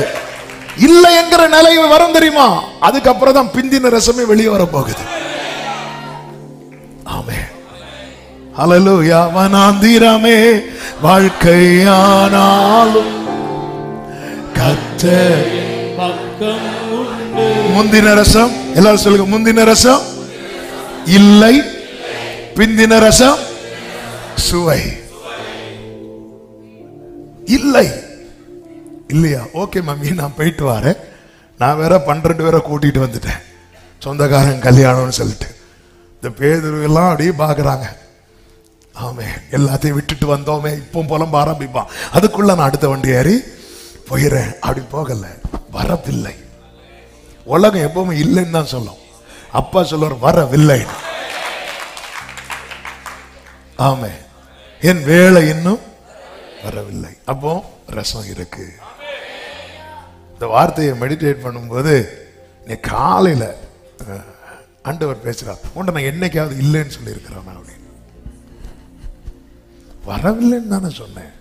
இல்லை என்கிற நிலை வரும் தெரியுமா? அதுக்கப்புறம் தான் பிந்தின ரசமே வெளியே வர போகுது. ஆமென் ஹல்லேலூயா. வனாந்திரமே வாழ்க்கையானாலும் கர்த்தர் பக்கம் உண்டு. முந்தின ரசம், எல்லாரும் சொல்லுங்க, முந்தின ரசம் இல்லை, பிந்தின ரசம் சுவை இல்லை. இல்லையா? ஓகே மம்மி, நான் போயிட்டு வரேன். நான் வேற 12 பேரை கூட்டிட்டு வந்துட்டேன், சொந்தக்காரன் கல்யாணம்னு சொல்லிட்டு. இந்த பேதுருவெல்லாம் அப்படியே பாக்குறாங்க. ஆமே, எல்லாத்தையும் விட்டுட்டு வந்தோமே, இப்போ புலம்ப ஆரம்பிப்பான். அதுக்குள்ள நான் அடுத்த வண்டி ஏறி போயிறேன். அப்படி போகல, வரவில்லை. உலகம் எப்பவுமே இல்லைன்னு தான் சொல்லும். அப்பா சொல்லுவார் வரவில்லை. ஆமே, என் வேலை இன்னும் வரவில்லை. அப்போ ரசம் இருக்கு. இந்த வார்த்தையை மெடிடேட் பண்ணும்போது நீ காலையில ஆண்டவர் பேசுறார், உன்னை நான் என்னைக்காவது இல்லைன்னு சொல்லி இருக்கிறான் அப்படின்னு. வரவில்லைன்னு தானே சொன்னேன்.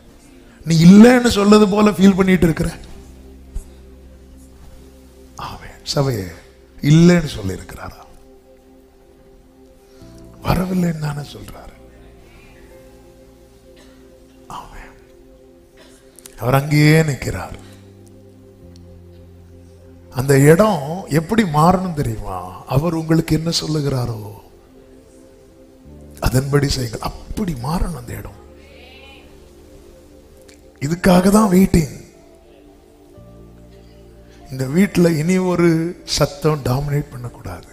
நீ இல்லைன்னு சொல்லது போல ஃபீல் பண்ணிட்டு இருக்கிற. ஆமென். சபையே இல்லைன்னு சொல்லி இருக்கிறாரா? வரவில்லைன்னு தானே சொல்றாரு. ஆமென். அவர் அங்கேயே நிற்கிறார். அந்த இடம் எப்படி மாறணும் தெரியுமா? அவர் உங்களுக்கு என்ன சொல்லுகிறாரோ அதன்படி செய்யுங்கள். அப்படி மாறணும் அந்த இடம். இதுக்காக தான் வெயிட்டிங். இந்த வீட்டில் இனி ஒரு சத்தம் டாமினேட் பண்ணக்கூடாது.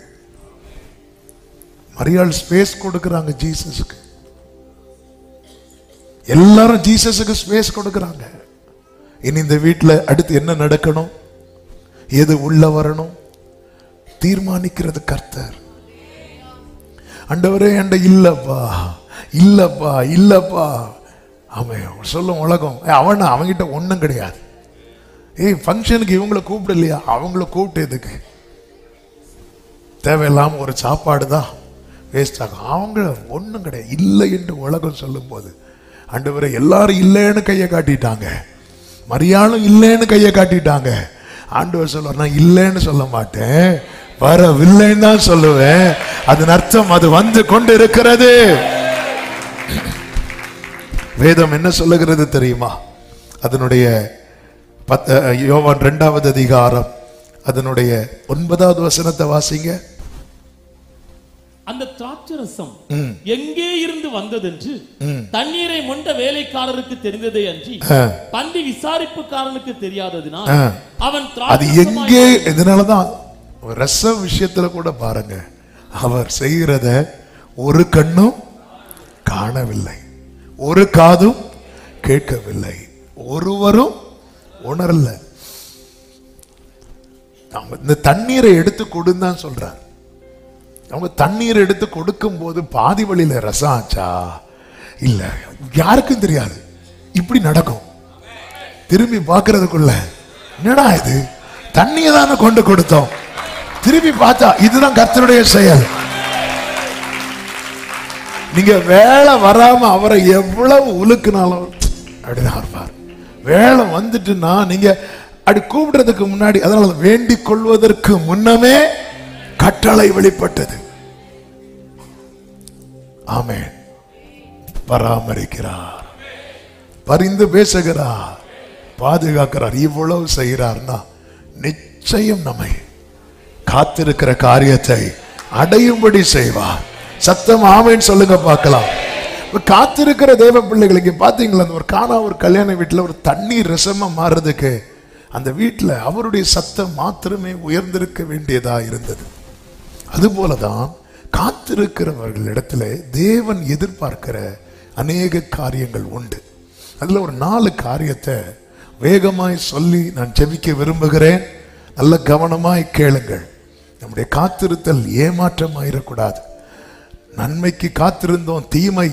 மரியாள் ஸ்பேஸ் கொடுக்கறாங்க ஜீசஸுக்கு. எல்லாரும் ஜீசஸுக்கு ஸ்பேஸ் கொடுக்கறாங்க. இனி இந்த வீட்டில் அடுத்து என்ன நடக்கணும், எது உள்ள வரணும் தீர்மானிக்கிறது கர்த்தர். ஆண்டவரே என்கிட்ட இல்லப்பா இல்லப்பா இல்லப்பா. அவன் சொல்லும் உலகம், அவன்கிட்ட ஒன்றும் கிடையாது. ஃபங்க்ஷனுக்கு இவங்களை கூப்பிடலையா? அவங்கள கூப்பிட்டு எதுக்கு? தேவையில்லாம ஒரு சாப்பாடு தான் வேஸ்ட் ஆகும். அவங்க ஒன்றும் கிடையாது. இல்லை என்று உலகம் சொல்லும் போது ஆண்டவரே எல்லாரும் இல்லைன்னு கையை காட்டிட்டாங்க, மரியாளும் இல்லைன்னு கையை காட்டிட்டாங்க. ஆண்டவர் சொல்லுவார், நான் இல்லைன்னு சொல்ல மாட்டேன், வரவில்லைன்னு தான் சொல்லுவேன். அதன் அர்த்தம் அது வந்து கொண்டு இருக்கிறது. வேதம் என்ன சொல்லுகிறது தெரியுமா? அதனுடைய யோவான் 2வது அதிகாரம் அதனுடைய 9வது வசனத்தை வாசிங்க. அந்த திராட்சரசம் எங்கே இருந்து வந்ததென்று தண்ணீரை மொண்ட வேலைக்காரருக்கு தெரிந்ததே அன்றி பந்தி விசாரிப்புக்காரனுக்கு தெரியாததினால் அவன் அது எங்கே, இதனாலதான் ரச விஷயத்துல கூட பாருங்க, அவர் செய்கிறத ஒரு கண்ணும் காணவில்லை, ஒரு காதும் கேட்கவில்லை, ஒருவரும் உணரல. இந்த தண்ணீரை எடுத்து கொடுன்னு சொல்றார். அவங்க தண்ணீர் எடுத்து கொடுக்கும் போது பாதி வழியில ரசம் ஆச்சா இல்ல யாருக்கும் தெரியாது. இப்படி நடக்கும். திரும்பி பார்க்கறதுக்குள்ள என்னடா இது, தண்ணியை தானே கொண்டு கொடுத்தோம், திரும்பி பார்த்தா இதுதான் கர்த்தருடைய செயல். நீங்க வேலை வராம அவரை எவ்வளவு உலுக்குனாலும் அப்படிதான் இருப்பார். வேலை வந்துட்டுன்னா நீங்க அப்படி கூப்பிடுறதுக்கு முன்னாடி, அதனால வேண்டிக் கொள்வதற்கு முன்னமே கட்டளை வெளிப்பட்டது. ஆமென். பராமரிக்கிறார், பரிந்து பேசுகிறார், பாதுகாக்கிறார். இவ்வளவு செய்கிறார்னா நிச்சயம் நம்மை காத்திருக்கிற காரியத்தை அடையும்படி செய்வார். சத்தம் ஆமென் சொல்லுங்க பார்க்கலாம். காத்திருக்கிற தேவ பிள்ளைகளுக்கு பாத்தீங்களா, ஒரு கல்யாண வீட்டுல ஒரு தண்ணீர் ரசமா மாறுறதுக்கு அந்த வீட்டுல அவருடைய சத்தம் மாத்திரமே உயர்ந்திருக்க வேண்டியதா இருந்தது. அதுபோலதான் காத்திருக்கிறவர்களிடத்துல தேவன் எதிர்பார்க்கிற அநேக காரியங்கள் உண்டு. அதுல ஒரு 4 காரியத்தை வேகமாய் சொல்லி நான் ஜெபிக்க விரும்புகிறேன். நல்ல கவனமாய் கேளுங்கள். நம்முடைய காத்திருத்தல் ஏமாற்றமாயிடக்கூடாது. நன்மைக்கு காத்திருந்தோம், தீமை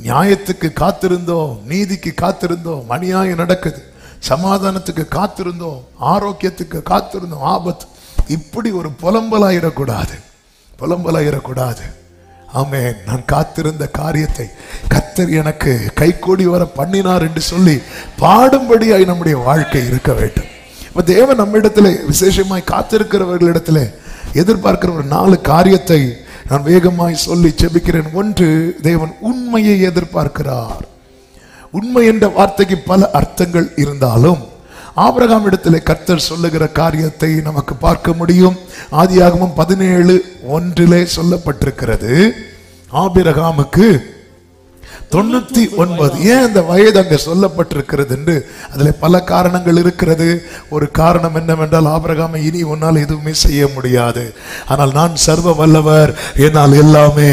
நியாயத்துக்கு காத்திருந்தோம், நீதிக்கு காத்திருந்தோம், அநியாயம் நடக்குது, சமாதானத்துக்கு காத்திருந்தோம், ஆரோக்கியத்துக்கு காத்திருந்தோம், ஆபத்து. இப்படி ஒரு புலம்பலாயிடக்கூடாது, புலம்பலாயிடக்கூடாது. ஆமென். நான் காத்திருந்த காரியத்தை கர்த்தர் எனக்கு கைகூடி வர பண்ணினார் என்று சொல்லி பாடும்படியாய் நம்முடைய வாழ்க்கை இருக்க வேண்டும். இப்ப தேவன் நம்மிடத்துல விசேஷமாய் காத்திருக்கிறவர்களிடத்துல எதிர்பார்க்கிற ஒரு 4 காரியத்தை நான் வேகமாய் சொல்லி ஜெபிக்கிறேன். 1, தேவன் உண்மையை எதிர்பார்க்கிறார். உண்மை என்ற வார்த்தைக்கு பல அர்த்தங்கள் இருந்தாலும் ஆபிரகாம் இடத்திலே கர்த்தர் சொல்லுகிற காரியத்தை நமக்கு பார்க்க முடியும். ஆதியாகமம் 17:1 சொல்லப்பட்டிருக்கிறது, ஆபிரகாமுக்கு 99. ஏன் அந்த வயது அங்க சொல்லப்பட்டிருக்கிறது என்று அதுல பல காரணங்கள் இருக்கிறது. ஒரு காரணம் என்னவென்றால், ஆபிரகாமை இனி உன்னால் எதுவுமே செய்ய முடியாது, ஆனால் நான் சர்வ வல்லவர், என்னால் எல்லாமே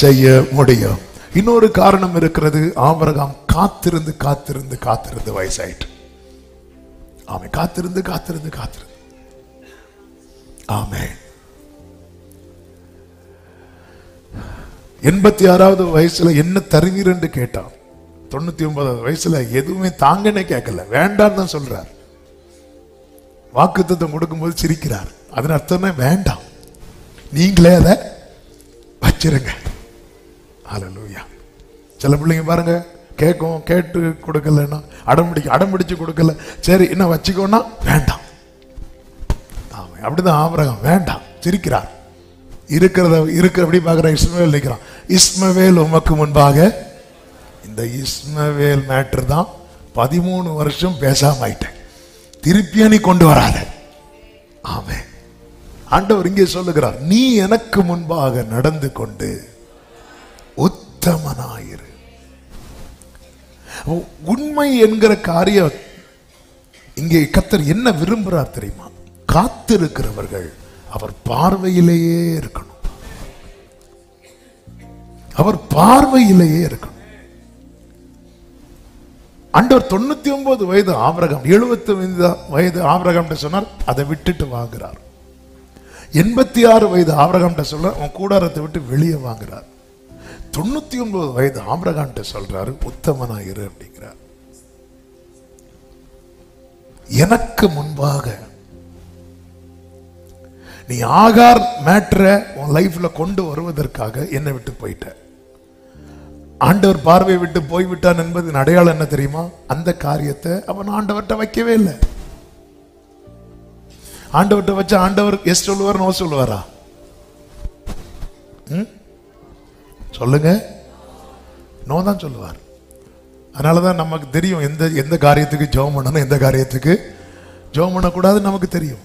செய்ய முடியும். இன்னொரு காரணம் இருக்கிறது, ஆபிரகாம் காத்திருந்து காத்திருந்து காத்திருந்து வயசாயிட்டு. ஆமென். காத்திருந்து காத்திருந்து காத்திருந்து. ஆமென். 86வது வயசுல என்ன தருவீர் என்று கேட்டான். 99வது வயசுல எதுவுமே தாங்கன்னே கேட்கல, வேண்டாம் தான் சொல்றார். வாக்குத்தத்தம் கொடுக்கும்போது சிரிக்கிறார். அதன் அர்த்தமே வேண்டாம், நீங்களே அதை வச்சிருங்க. ஹல்லேலூயா. சில பிள்ளைங்க பாருங்க, கேட்கும், கேட்டு கொடுக்கலன்னா அடம்பிடிச்சு கொடுக்கல, சரி என்ன வச்சுக்கோன்னா வேண்டாம். அப்படிதான் ஆபிரகாம் வேண்டாம், சிரிக்கிறார். இருக்கிறபடி பார்க்கிற இஸ்மவேல் நிற்கிறான். இஸ்மவேல் உமக்கு முன்பாக, இந்த இஸ்மவேல் மேட்டர் தான் 13 வருஷம் பேசாம ஆயிட்டேன், திருப்பியா நீ கொண்டு வராத. ஆமென். ஆண்டவர் இங்கே சொல்லுகிறார், நீ எனக்கு முன்பாக நடந்து கொண்டு உத்தமனாயிரு. உண்மை என்கிற காரியம் இங்கே கர்த்தர் என்ன விரும்புகிறார் தெரியுமா? காத்திருக்கிறவர்கள் அவர் பார்வையிலேயே இருக்கணும், அவர் பார்வையிலேயே இருக்கணும். ஆண்டவர் 99 வயது ஆபிரகாம், 75 வயது ஆபிரகாம் சொன்னார், அதை விட்டுட்டு வாங்குறார். 86 வயது ஆபிரகாம் சொல்றார், உன் கூடாரத்தை விட்டு வெளியே வாங்குறார். 99 வயது ஆபிரகாம் சொல்றாரு, உத்தமனாயிரு அப்படிங்கிறார். எனக்கு முன்பாக நீ ஆகார் மேட்டரை உன் லைஃப்ல கொண்டு வருவதற்காக என்னை விட்டு போயிட்ட. ஆண்டவர் பார்வை விட்டு போய்விட்டான் என்பது அடையாளம் என்ன தெரியுமா? அந்த காரியத்தை அவன் ஆண்டவர்கிட்ட வைக்கவே இல்லை. ஆண்டவர்கிட்ட வச்ச ஆண்டவர் எஸ் சொல்லுவார், நோ சொல்லுவாரா? சொல்லுங்க, நோ தான் சொல்லுவார். அதனாலதான் நமக்கு தெரியும் எந்த எந்த காரியத்துக்கு ஜெபம் பண்ணணும், எந்த காரியத்துக்கு ஜெபம் பண்ணக்கூடாதுன்னு நமக்கு தெரியும்.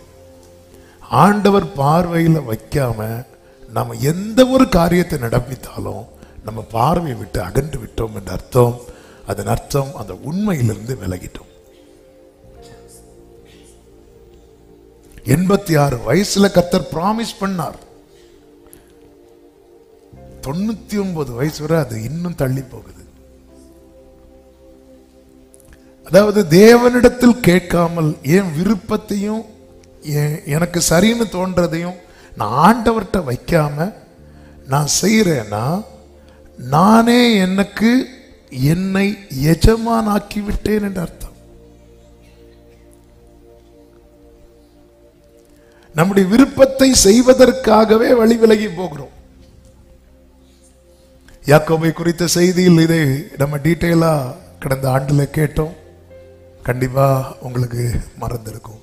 ஆண்டவர் பார்வையில் வைக்காம நம்ம எந்த ஒரு காரியத்தை நடப்பித்தாலும் நம்ம பார்வையை விட்டு அகன்று விட்டோம் என்ற அர்த்தம். அதன் அர்த்தம் அந்த உண்மையிலிருந்து விலகிட்டோம். 86 வயசுல கர்த்தர் பிராமிஸ் பண்ணார். 99 வயசு வரை அது இன்னும் தள்ளி போகுது. அதாவது தேவனிடத்தில் கேட்காமல் என் விருப்பத்தையும் எனக்கு சரின்னு தோன்றதையும் நான் ஆண்டவர்கிட்ட வைக்காம நான் செய்யறேன்னா நானே எனக்கு என்னை எஜமானாக்கி விட்டேன் என்று அர்த்தம். நம்முடைய விருப்பத்தை செய்வதற்காகவே வழி விலகி போகிறோம். யாக்கோபை குறித்த செய்தியில் இதை நம்ம டீட்டெயிலா கடந்த ஆண்டுல கேட்டோம். கண்டிப்பா உங்களுக்கு மறந்திருக்கும்.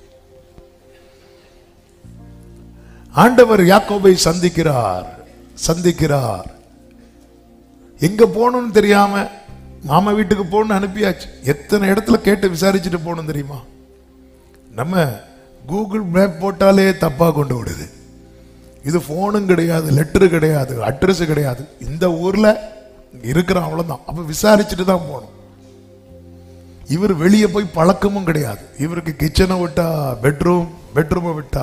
ஆண்டவர் யாக்கோபை சந்திக்கிறார். எங்க போகணும்னு தெரியாம மாமா வீட்டுக்கு போகணும்னு அனுப்பியாச்சு. எத்தனை இடத்துல கேட்டு விசாரிச்சுட்டு போகணும் தெரியுமா? நம்ம கூகுள் மேப் போட்டாலே தப்பா கொண்டு விடுது. இது போனும் கிடையாது, லெட்டரு கிடையாது, அட்ரஸ் கிடையாது. இந்த ஊர்ல இருக்கிற அவ்வளவுதான். அப்ப விசாரிச்சுட்டு தான் போகணும். இவர் வெளியே போய் பழக்கமும் கிடையாது. இவருக்கு கிச்சனை விட்டா பெட்ரூம், பெட்ரூமை விட்டா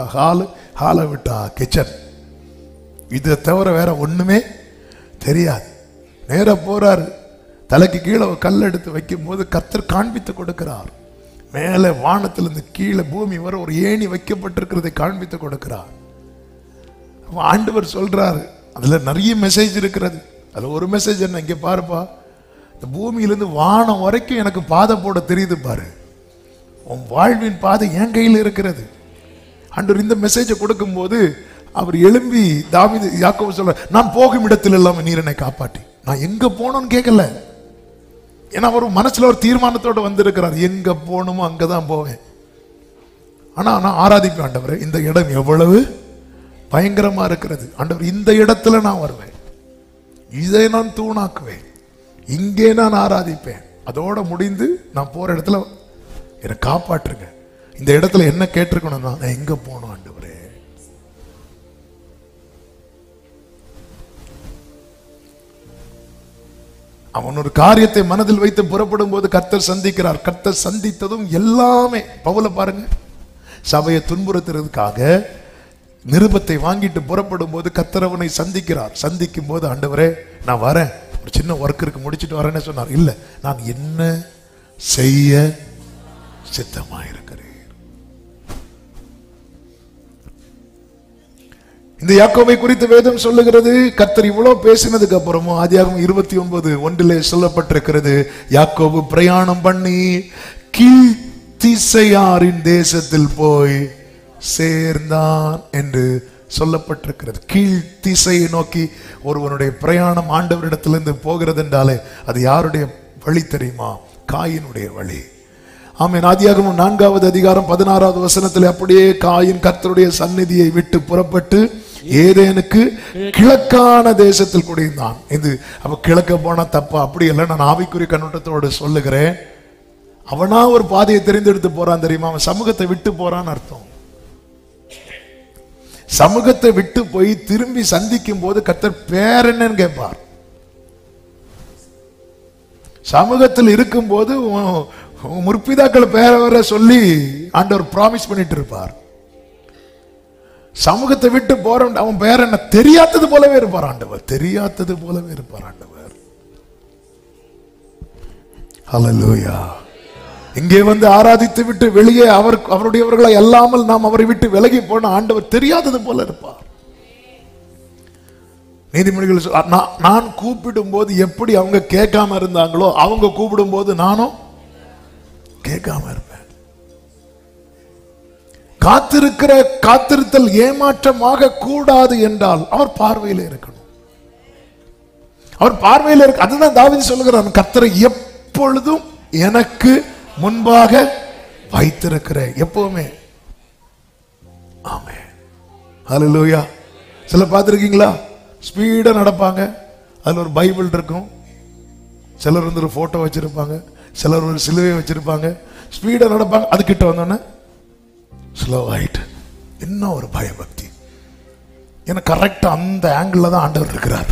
ஹாலை விட்டா கிச்சன், இதை தவிர வேற ஒண்ணுமே தெரியாது. நேரா போறாரு. தலைக்கு கீழே கல் எடுத்து வைக்கும் போது கர்த்தர் காண்பித்து கொடுக்கிறார். மேலே வானத்திலிருந்து கீழே பூமி வர ஒரு ஏணி வைக்கப்பட்டிருக்கிறதை காண்பித்து கொடுக்கிறார். ஆண்டவர் சொல்றாரு, அதுல நிறைய மெசேஜ் இருக்கிறது. அதுல ஒரு மெசேஜ் என்ன, இங்க பாருப்பா, இந்த பூமியிலிருந்து வானம் வரைக்கும் எனக்கு பாதை போட தெரியுது பாரு. உன் வாழ்வின் பாதை என் கையில் இருக்கிறது. ஆண்டவர் இந்த மெசேஜை கொடுக்கும் போது அவர் எழும்பி தாவீது யாக்கோபு சொல்ற, நான் போகும் இடத்தில் இல்லாம நீர் என்னை காப்பாற்றி. நான் எங்க போனோம்னு கேட்கல. ஏன்னா அவர் மனசுல ஒரு தீர்மானத்தோட வந்திருக்கிறார், எங்க போகணுமோ அங்கதான் போவேன். ஆனா நான் ஆராதிப்பேன் ஆண்டவரே, இந்த இடம் எவ்வளவு பயங்கரமா இருக்கிறது ஆண்டவர், இந்த இடத்துல நான் வருவேன், இதை நான் தூணாக்குவேன், இங்கே நான் ஆராதிப்பேன். அதோட முடிந்து நான் போற இடத்துல என்னை காப்பாற்றுங்க. இந்த இடத்துல என்ன கேட்டிருக்கணும், நான் எங்க போகணும் ஆண்டவரே. அவன் ஒரு காரியத்தை மனதில் வைத்து புறப்படும் போது கர்த்தர் சந்திக்கிறார். கர்த்தர் சந்தித்ததும் எல்லாமே, பவுல பாருங்க, சபையை துன்புறுத்துறதுக்காக நிருபத்தை வாங்கிட்டு புறப்படும் போது கர்த்தர் அவனை சந்திக்கிறார். சந்திக்கும் போது ஆண்டவரே நான் வரேன், ஒரு சின்ன ஒர்க் இருக்கு முடிச்சுட்டு வரேன்னு சொன்னார். இல்ல, நான் என்ன செய்ய சித்தமாயிருக்கிறேன். இந்த யாக்கோபை குறித்து வேதம் சொல்லுகிறது, கர்த்தர் இவ்வளவு பேசினதுக்கு அப்புறமும் ஆதியாகமம் 29:1 சொல்லப்பட்டிருக்கிறது, யாக்கோபு பிரயாணம் பண்ணி கீழ்த்திசையாரின் தேசத்தில் போய் சேர்ந்தான் என்று சொல்லப்பட்டிருக்கிறது. கீழ் திசையை நோக்கி ஒருவனுடைய பிரயாணம் ஆண்டவரிடத்திலிருந்து போகிறது என்றாலே அது யாருடைய வழி தெரியுமா? காயினுடைய வழி. ஆமென். ஆதியாகமம் 4:16 அப்படியே காயின் கர்த்தருடைய சந்நிதியை விட்டு புறப்பட்டு ஏதேனுக்கு கிழக்கான தேசத்தில் குடியிருந்தான். இது அப்ப கிழக்க போனா தப்பா? அப்படி இல்லை, நான் ஆவிக்குரிய கண்ணோட்டத்தோடு சொல்லுகிறேன். அவனா ஒரு பாதையை தெரிந்தெடுத்து போறான் தெரியுமா? அவன் சமூகத்தை விட்டு போறான்னு அர்த்தம். சமூகத்தை விட்டு போய் திரும்பி சந்திக்கும் போது கர்த்தர் பேர் என்னன்னு கேட்பார். சமூகத்தில் இருக்கும் போது முற்பிதாக்கள் பேரை வர சொல்லி ஆண்டவர் பிராமிஸ் பண்ணிட்டு இருப்பார். சமூகத்தை விட்டு போற அவன் பேர் என்ன தெரியாதது போலவே இருப்பார் ஆண்டவர். தெரியாதது போலவே இருப்பார் ஆண்டவர். ஹல்லேலூயா. இங்கே வந்து ஆராதித்து விட்டு வெளியே அவருடையவர்களை அல்லாமல் நாம் அவரை விட்டு விலகி போன ஆண்டவர் தெரியாதது போல இருப்பார். நீதிமொழிகள் நான் கூப்பிடும் போது எப்படி அவங்க கேட்காம இருந்தாங்களோ, அவங்க கூப்பிடும் போது நானும் கேட்காம இருப்பேன். காத்திருத்தல் ஏமாற்றமாக கூடாது என்றால் அவர் பார்வையில் இருக்கணும். அவர் பார்வையில் இருக்கு. அதுதான் தாவீது சொல்லுகிறான், கர்த்தரை எப்பொழுதும் எனக்கு முன்பாக வைத்திருக்கிறேன் எப்பவுமே. ஆமென். ஹல்லேலூயா. சில பார்த்திருக்கீங்களா, ஸ்பீடா நடப்பாங்க, அதுல ஒரு பைபிள் இருக்கும், சிலர் வந்து ஒரு போட்டோ வச்சிருப்பாங்க, சிலர் ஒரு சிலுவையை வச்சிருப்பாங்க, ஸ்பீடா நடப்பாங்க. அது கிட்ட வந்தோடனே ஸ்லோ ஆயிட்டு. என்ன ஒரு பயபக்தி! ஏன்னா கரெக்டா அந்த ஆங்கிள் தான் ஆண்டவர் இருக்கிறார்,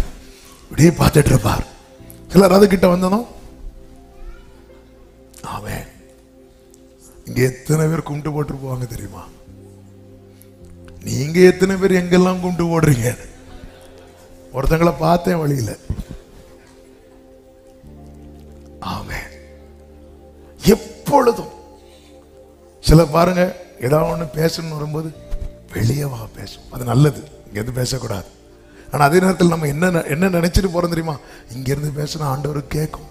இப்படியே பார்த்துட்டு இருப்பார். சிலர் அது கிட்ட வந்ததும் ஆமென். இங்க எத்தனை பேர் கும்பிட்டு போட்டு போவாங்க தெரியுமா? நீங்க எத்தனை பேர் எங்கெல்லாம் கும்பிட்டு போடுறீங்க? ஒருத்தங்களை பார்த்தேன் வழியில. ஆமென். எப்பொழுதும் சில பாருங்க, ஏதாவது ஒண்ணு பேசணும்னு வரும்போது வெளியே வா பேசும், அது நல்லது, இங்க இருந்து பேசக்கூடாது. ஆனா அதே நேரத்தில் நம்ம என்ன நினைச்சிட்டு போறோம் தெரியுமா? இங்க இருந்து பேசினா ஆண்டவருக்கு கேட்கும்.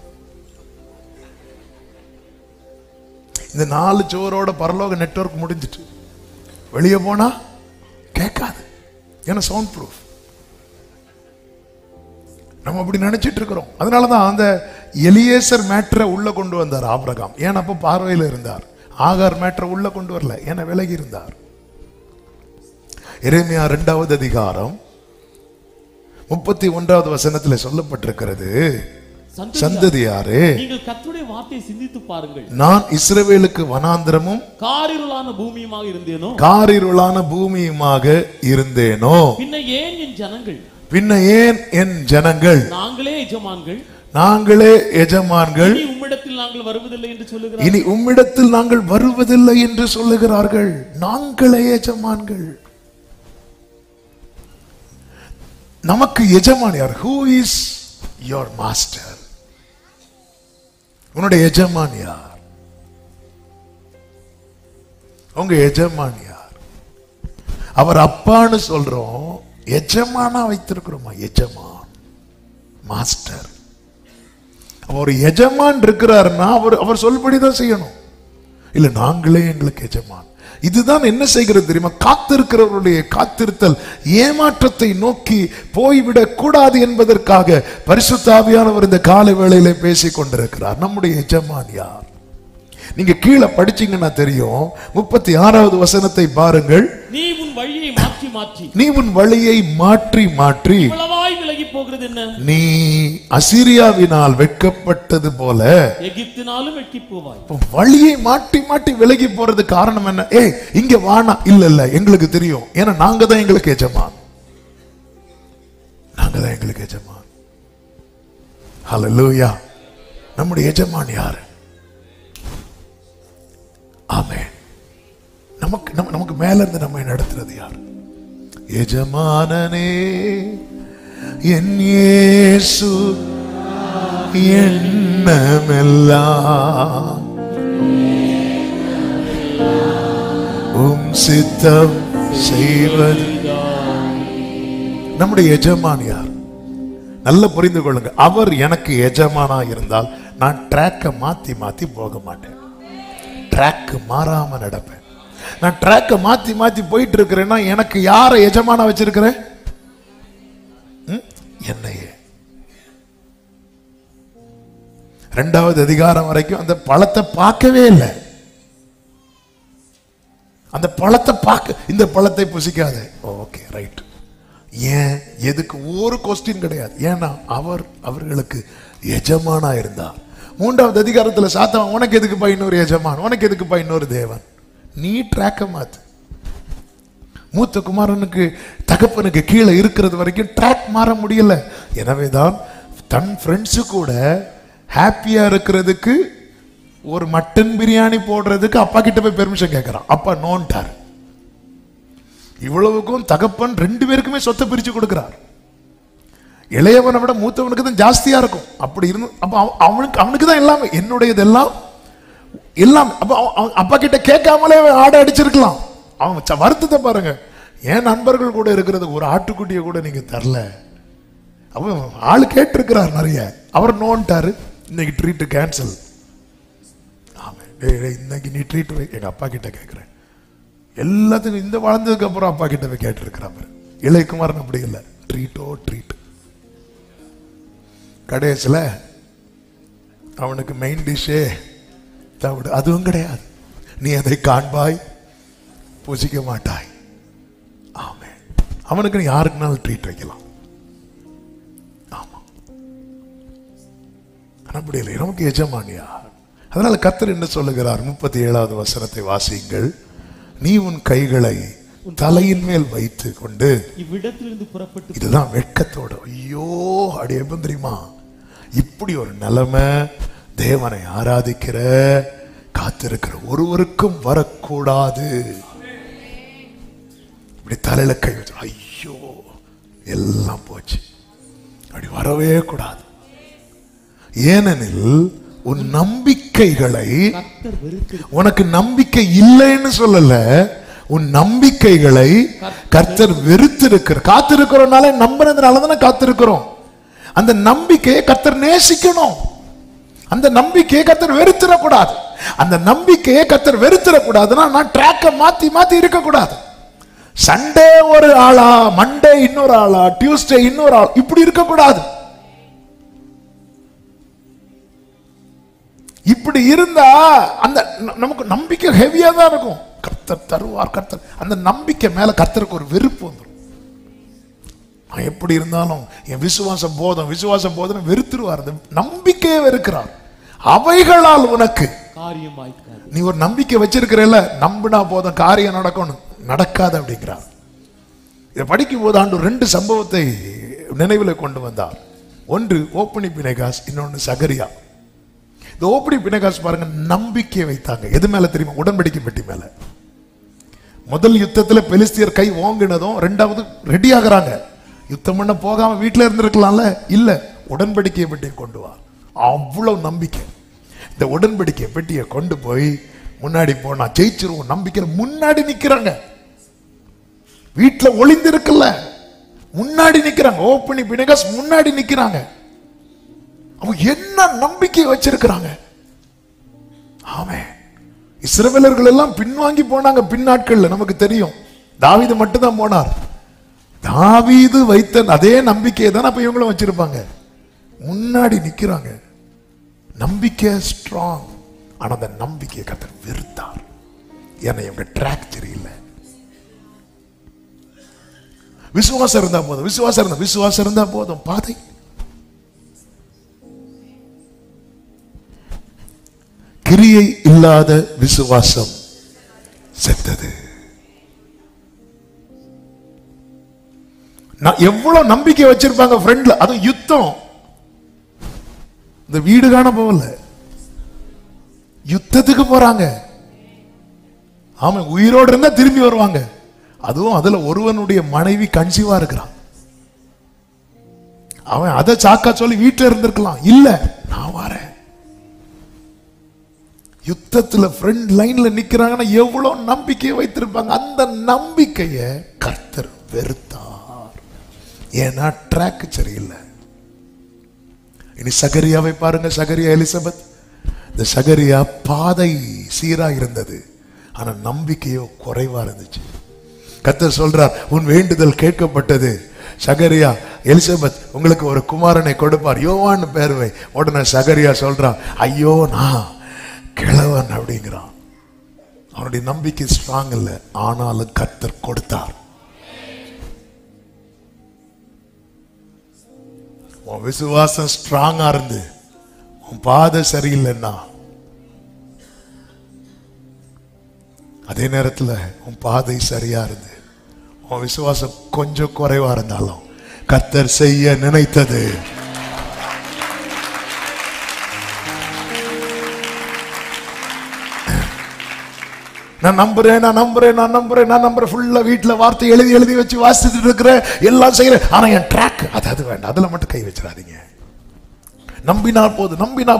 இந்த 4 சுவரோட பரலோக நெட்வொர்க் முடிஞ்சிட்டு வெளியே போனா கேட்காது. ஏன்னா சவுண்ட் ப்ரூஃப். நம்ம அப்படி நினைச்சிட்டு இருக்கிறோம். அதனாலதான் அந்த எலியேசர் மேட்டரை உள்ள கொண்டு வந்தார் ஆபிரகாம். ஏன்னா அப்ப பார்வையில் இருந்தார். ஆகார் மேட்டரை உள்ள கொண்டு வரல, ஏன்னா விலகி இருந்தார். எரேமியா 2வது அதிகாரம் 31வது வசனத்தில் சொல்லப்பட்டிருக்கிறது, சந்ததியாரே, நீங்கள் கர்த்தருடைய வார்த்தையை சிந்தித்து பாருங்கள். நான் இஸ்ரவேலுக்கு வனாந்திரமும் காரிருளான பூமியுமாக இருந்தேனோ, பின்ன ஏன் என் ஜனங்கள் நாங்களே எஜமான்கள் இனி உம்மிடத்தில் நாங்கள் வருவதில்லை என்று சொல்லுகிறார்கள். நாங்களே எஜமான்கள். நமக்கு எஜமான் யார்? Who is your master? உன்னுடைய எஜமான் யார்? உங்க எஜமான் யார்? அவர் அப்பான்னு சொல்றோம், எஜமானா வைத்திருக்கிறோமா? எஜமான், மாஸ்டர். ஒரு எஜமான் இருக்கிறாருன்னா அவர் சொல்படிதான் செய்யணும். இல்ல நாங்களே எங்களுக்கு எஜமான். இதுதான் என்ன செய்கிறது தெரியுமா? காத்திருக்கிறவருடைய காத்திருத்தல் ஏமாற்றத்தை நோக்கி போய்விடக் கூடாது என்பதற்காக பரிசுத்த ஆவியானவர் இந்த காலை வேளையிலே பேசிக் கொண்டிருக்கிறார். நம்முடைய எஜமான் யார்? நீங்க கீழே படிச்சீங்கன்னா தெரியும். 36வது வசனத்தை பாருங்கள். நீ உன் வழியை மாற்றி மாற்றி விலகி போகிறது என்ன? நீ அசீரியாவினால் வெட்கப்பட்டது போல எகிப்தினாலும் வெட்கி போவாய். வழியை மாற்றி மாற்றி விலகி போறது காரணம் என்ன? இங்க வானா, இல்ல எங்களுக்கு தெரியும். ஏன்னா நாங்க தான் எங்களுக்கு எஜமான். ஹல்லேலூயா. நம்முடைய எஜமான் யாரு? ஆமென். நமக்கு மேல இருந்து நம்ம நடத்துறது யார்? எஜமானனே என் இயேசு எண்ணமெல்லாம் உம் சித்தம் செய்வது. நம்முடைய எஜமான் யார்? நல்ல புரிந்து கொள்ளுங்க. அவர் எனக்கு எஜமானா இருந்தால் நான் ட்ராக்கை மாத்தி மாத்தி போக மாட்டேன். ட்ராக் மாறாம நடப்பேன். நான் ட்ராக்கை மாத்தி மாத்தி போயிட்டு இருக்கிறேன்னா எனக்கு யாரை எஜமானா வச்சிருக்கிறேன்? என்னையே. 2வது அதிகாரம் வரைக்கும் அந்த பழத்தை பார்க்கவே இல்லை. அந்த பழத்தை பார்க்க, இந்த பழத்தை புசிக்காதே, ஓகே ரைட். ஏன், எதுக்கு? ஒரு கொஸ்டின் கிடையாது. ஏன்னா அவர்களுக்கு எஜமானா இருந்தார். 3வது அதிகாரத்தில் சாத்தான், உனக்கு எதுக்குப்பா இன்னொரு எஜமான், உனக்கு எதுக்குப்பா இன்னொரு தேவன்? நீ ட்ராக்க மாத்து. மூத்த குமாரனுக்கு தகப்பனுக்கு கீழே இருக்கிறது வரைக்கும் ட்ராக் மாற முடியல. எனவேதான் தன் ஃப்ரெண்ட்ஸு கூட ஹாப்பியா இருக்கிறதுக்கு ஒரு மட்டன் பிரியாணி போடுறதுக்கு அப்பா கிட்ட போய் பெர்மிஷன் கேட்கிறான். அப்பா நோன்ட்டார். இவ்வளவுக்கும் தகப்பன் 2 பேருக்குமே சொத்தை பிரிச்சு கொடுக்கிறார். இளையவனை விட மூத்தவனுக்கு தான் ஜாஸ்தியா இருக்கும். அப்படி இருந்து அப்ப அவனுக்கு தான் எல்லாமே, என்னுடையதெல்லாம் எல்லாம். அப்ப அப்பா கிட்ட கேட்காமலே ஆடை அடிச்சிருக்கலாம். அவன் வருத்தத்தை பாருங்க. ஏன் நண்பர்கள் கூட இருக்கிறது ஒரு ஆட்டுக்குட்டியை கூட நீங்க தரல. அவன் ஆளு கேட்டு இருக்கிறார் நிறைய. அவர் நோன்ட்டாரு. இன்னைக்கு ட்ரீட் கேன்சல். இன்னைக்கு நீ ட்ரீட் எங்க அப்பா கிட்ட கேட்கிறேன். எல்லாத்துக்கும் இந்த வளர்ந்ததுக்கு அப்புறம் அப்பா கிட்ட போய் கேட்டு இருக்கிறான். இளையகுமாரன் அப்படி இல்லை. ட்ரீட்டோ ட்ரீட். கடைசியில் அவனுக்கு மெயின் டிஷ்ஷே தவிடு, அதுவும் கிடையாது. நீ அதை காண்பாய், புசிக்க மாட்டாய். ஆமே. அவனுக்கு நீ யாருக்குனாலும் ட்ரீட் வைக்கலாம். ஆமா. அப்படி இல்லை, நமக்கு எஜமானியா. அதனால கர்த்தர் என்ன சொல்லுகிறார்? 37வது வசனத்தை வாசியுங்கள். நீ உன் கைகளை தலையின் மேல் வைத்து கொண்டு இவ்விடத்திலிருந்து புறப்பட்டு. இதுதான் வெட்கத்தோட. ஐயோ, அடி எப்ப தெரியுமா? இப்படி ஒரு நிலைமை தேவனை ஆராதிக்கிற காத்திருக்கிற ஒருவருக்கும் வரக்கூடாது. இப்படி தலையில கை வச்சு ஐயோ எல்லாம் போச்சு, அப்படி வரவே கூடாது. ஏனெனில் உன் நம்பிக்கைகளை, உனக்கு நம்பிக்கை இல்லைன்னு சொல்லல, உன் நம்பிக்கைகளை கர்த்தர் வெறுத்திருக்கிற. காத்திருக்கிறோம்னால நம்பினதுனால தானே காத்திருக்கிறோம். அந்த நம்பிக்கையை கர்த்தர் நேசிக்கணும். அந்த நம்பிக்கையை கர்த்தர் வெறுத்திடக்கூடாது. அந்த நம்பிக்கையை கர்த்தர் வெறுத்திடக்கூடாதுன்னா நான் ட்ராக்கை மாத்தி மாத்தி இருக்கக்கூடாது. சண்டே ஒரு ஆளா, மண்டே இன்னொரு ஆளா, டியூஸ்டே இன்னொரு ஆள், இப்படி இருக்கக்கூடாது. இப்படி இருந்தா அந்த நமக்கு நம்பிக்கை ஹெவியா தான் இருக்கும். கர்த்தர் தருவார், கர்த்தர். அந்த நம்பிக்கை மேல கர்த்தருக்கு ஒரு வெறுப்பு வந்துடும். நான் எப்படி இருந்தாலும் என் விசுவாசம் போதும், விசுவாசம் போதும் வெறுத்துருவார். நம்பிக்கையை வெறுக்கிறார். அவைகளால் உனக்கு காரியமாய்க்காது. நீ ஒரு நம்பிக்கை வச்சிருக்கிறல்ல, நம்பினா போதும் காரியம் நடக்கணும், நடக்காது அப்படிங்கிறார். இதை படிக்கும் போது ஆண்டு 2 சம்பவத்தை நினைவில் கொண்டு வந்தார். ஒன்று ஓப்பனி பினேகாஸ், இன்னொன்று சகரியா. இந்த ஓப்பனி பினேகாஸ் பாருங்க, நம்பிக்கை வைத்தாங்க. எது மேல தெரியுமா? உடன்படிக்கை பெட்டி மேல. முதல் யுத்தத்துல பெலிஸ்தியர் கை ஓங்கினதும் 2வது ரெடி ஆகுறாங்க. யுத்தம் பண்ண போகாம வீட்டுல இருந்திருக்கலாம்ல, இல்ல, உடன்படிக்கை பெட்டியை கொண்டு வா. அவ்வளவு நம்பிக்கை. இந்த உடன்படிக்கை பெட்டியை கொண்டு போய் முன்னாடி போனா ஜெயிச்சிருவோம் நம்பிக்கை. முன்னாடி நிக்கிறாங்க, வீட்டுல ஒளிந்து இருக்குல்ல, முன்னாடி நிக்கிறாங்க. ஓப்பனி பினேகாஸ் முன்னாடி நிக்கிறாங்க. அவங்க என்ன நம்பிக்கை வச்சிருக்கிறாங்க. ஆமே, இஸ்ரவேலர்கள் எல்லாம் பின்வாங்கி போனாங்க. பின்னாட்கள்ல நமக்கு தெரியும், தாவீது மட்டும் தான் போனார். தாவீது வைத்த அதே நம்பிக்கையை தான் அப்ப இவங்களும் வச்சிருப்பாங்க. முன்னாடி நிக்கிறாங்க, நம்பிக்கை ஸ்ட்ராங். ஆனா அந்த நம்பிக்கையை கர்த்தர் வெறுத்தார். ஏன்னா இவங்க ட்ராக் தெரியல. விசுவாசம் இருந்தா போதும், விசுவாசம் இருந்தா போதும். பாதை கிரியை இல்லாத விசுவாசம் செத்தது. எவ்வளவு நம்பிக்கை வச்சிருப்பாங்க ஃப்ரெண்ட்ல. அது யுத்தம். இந்த வீடு காண போகல, யுத்தத்துக்கு போறாங்க. ஆமா, உயிரோடு இருந்தா திரும்பி வருவாங்க. அதுவும் அதுல ஒருவனுடைய மனைவி கன்சீவா இருக்கிறான். அவன் அதை சாக்கா சொல்லி வீட்டுல இருந்திருக்கலாம். இல்ல, நான் வரேன். யுத்தத்துல ஃப்ரண்ட் லைன்ல நிக்கிறாங்கன்னா எவ்வளவு நம்பிக்கையை வைத்திருப்பாங்க. அந்த நம்பிக்கையை கர்த்தர் வெறுத்தார். ஏன்னா ட்ராக் சரியில்லை. இனி சகரியாவை பாருங்க. சகரியா, எலிசபெத். இந்த சகரியா பாதை சீரா இருந்தது, ஆனா நம்பிக்கையோ குறைவா இருந்துச்சு. கர்த்தர் சொல்றார், உன் வேண்டுதல் கேட்கப்பட்டது. சகரியா, எலிசபெத் உங்களுக்கு ஒரு குமாரனை கொடுப்பார், யோவான் பேர் வை. உடனே சகரியா சொல்றான், ஐயோ நான் கிழவன் அப்படிங்கிறான். அவனுடைய நம்பிக்கை ஸ்ட்ராங் இல்லை, ஆனாலும் கர்த்தர் கொடுத்தார். உன் விசுவாசம் ஸ்ட்ராங்கா இருந்து உன் பாதை சரியில்லைன்னா, அதே நேரத்தில் உன் பாதை சரியா இருந்து உன் விசுவாசம் கொஞ்சம் குறைவா இருந்தாலும் கர்த்தர் செய்ய நினைத்தது நான் நம்புறேன் ஃபுல்லா வீட்டுல வார்த்தை எழுதி வச்சு வாசிச்சுட்டு இருக்கிறேன், எல்லாம் செய்யறேன். ஆனா என் ட்ராக் அது வேண்டாம், அதுல மட்டும் கை வச்சிடாதீங்க. நம்பினா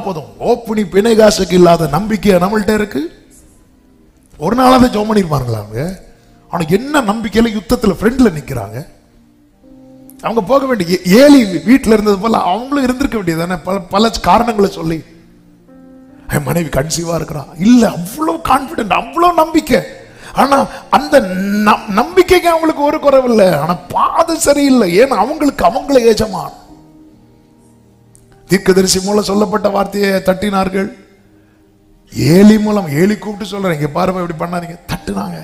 போதும். ஓப்பனி பிணைகாசுக்கு இல்லாத நம்பிக்கை நம்மள்ட்ட இருக்கு. ஒரு நாளாவது ஜெபம் பண்ணிருப்பாங்களா அவங்க? ஆனா என்ன நம்பிக்கையில யுத்தத்துல ஃப்ரெண்ட்ல நிக்கிறாங்க. அவங்க போக வேண்டிய ஏலி வீட்டுல இருந்தது போல அவங்களும் இருந்திருக்க வேண்டியதானே. பல காரணங்களை சொல்லி என் மனைவி கன்சீவா இருக்கிறா, இல்ல, அவ்வளவு கான்பிடன்ட், அவ்வளவு நம்பிக்கை. ஆனா அந்த நம்பிக்கைக்கு அவங்களுக்கு ஒரு குறைவில்லை, ஆனா பாதை சரியில்லை. ஏன்னா அவங்களுக்கு அவங்களே எஜமான். தீர்க்கதரிசி மூலம் சொல்லப்பட்ட வார்த்தையை தட்டினார்கள். ஏலி மூலம், ஏலி கூப்பிட்டு சொல்றேன், இங்க பாருங்க இப்படி பண்ணாதீங்க, தட்டுனாங்க.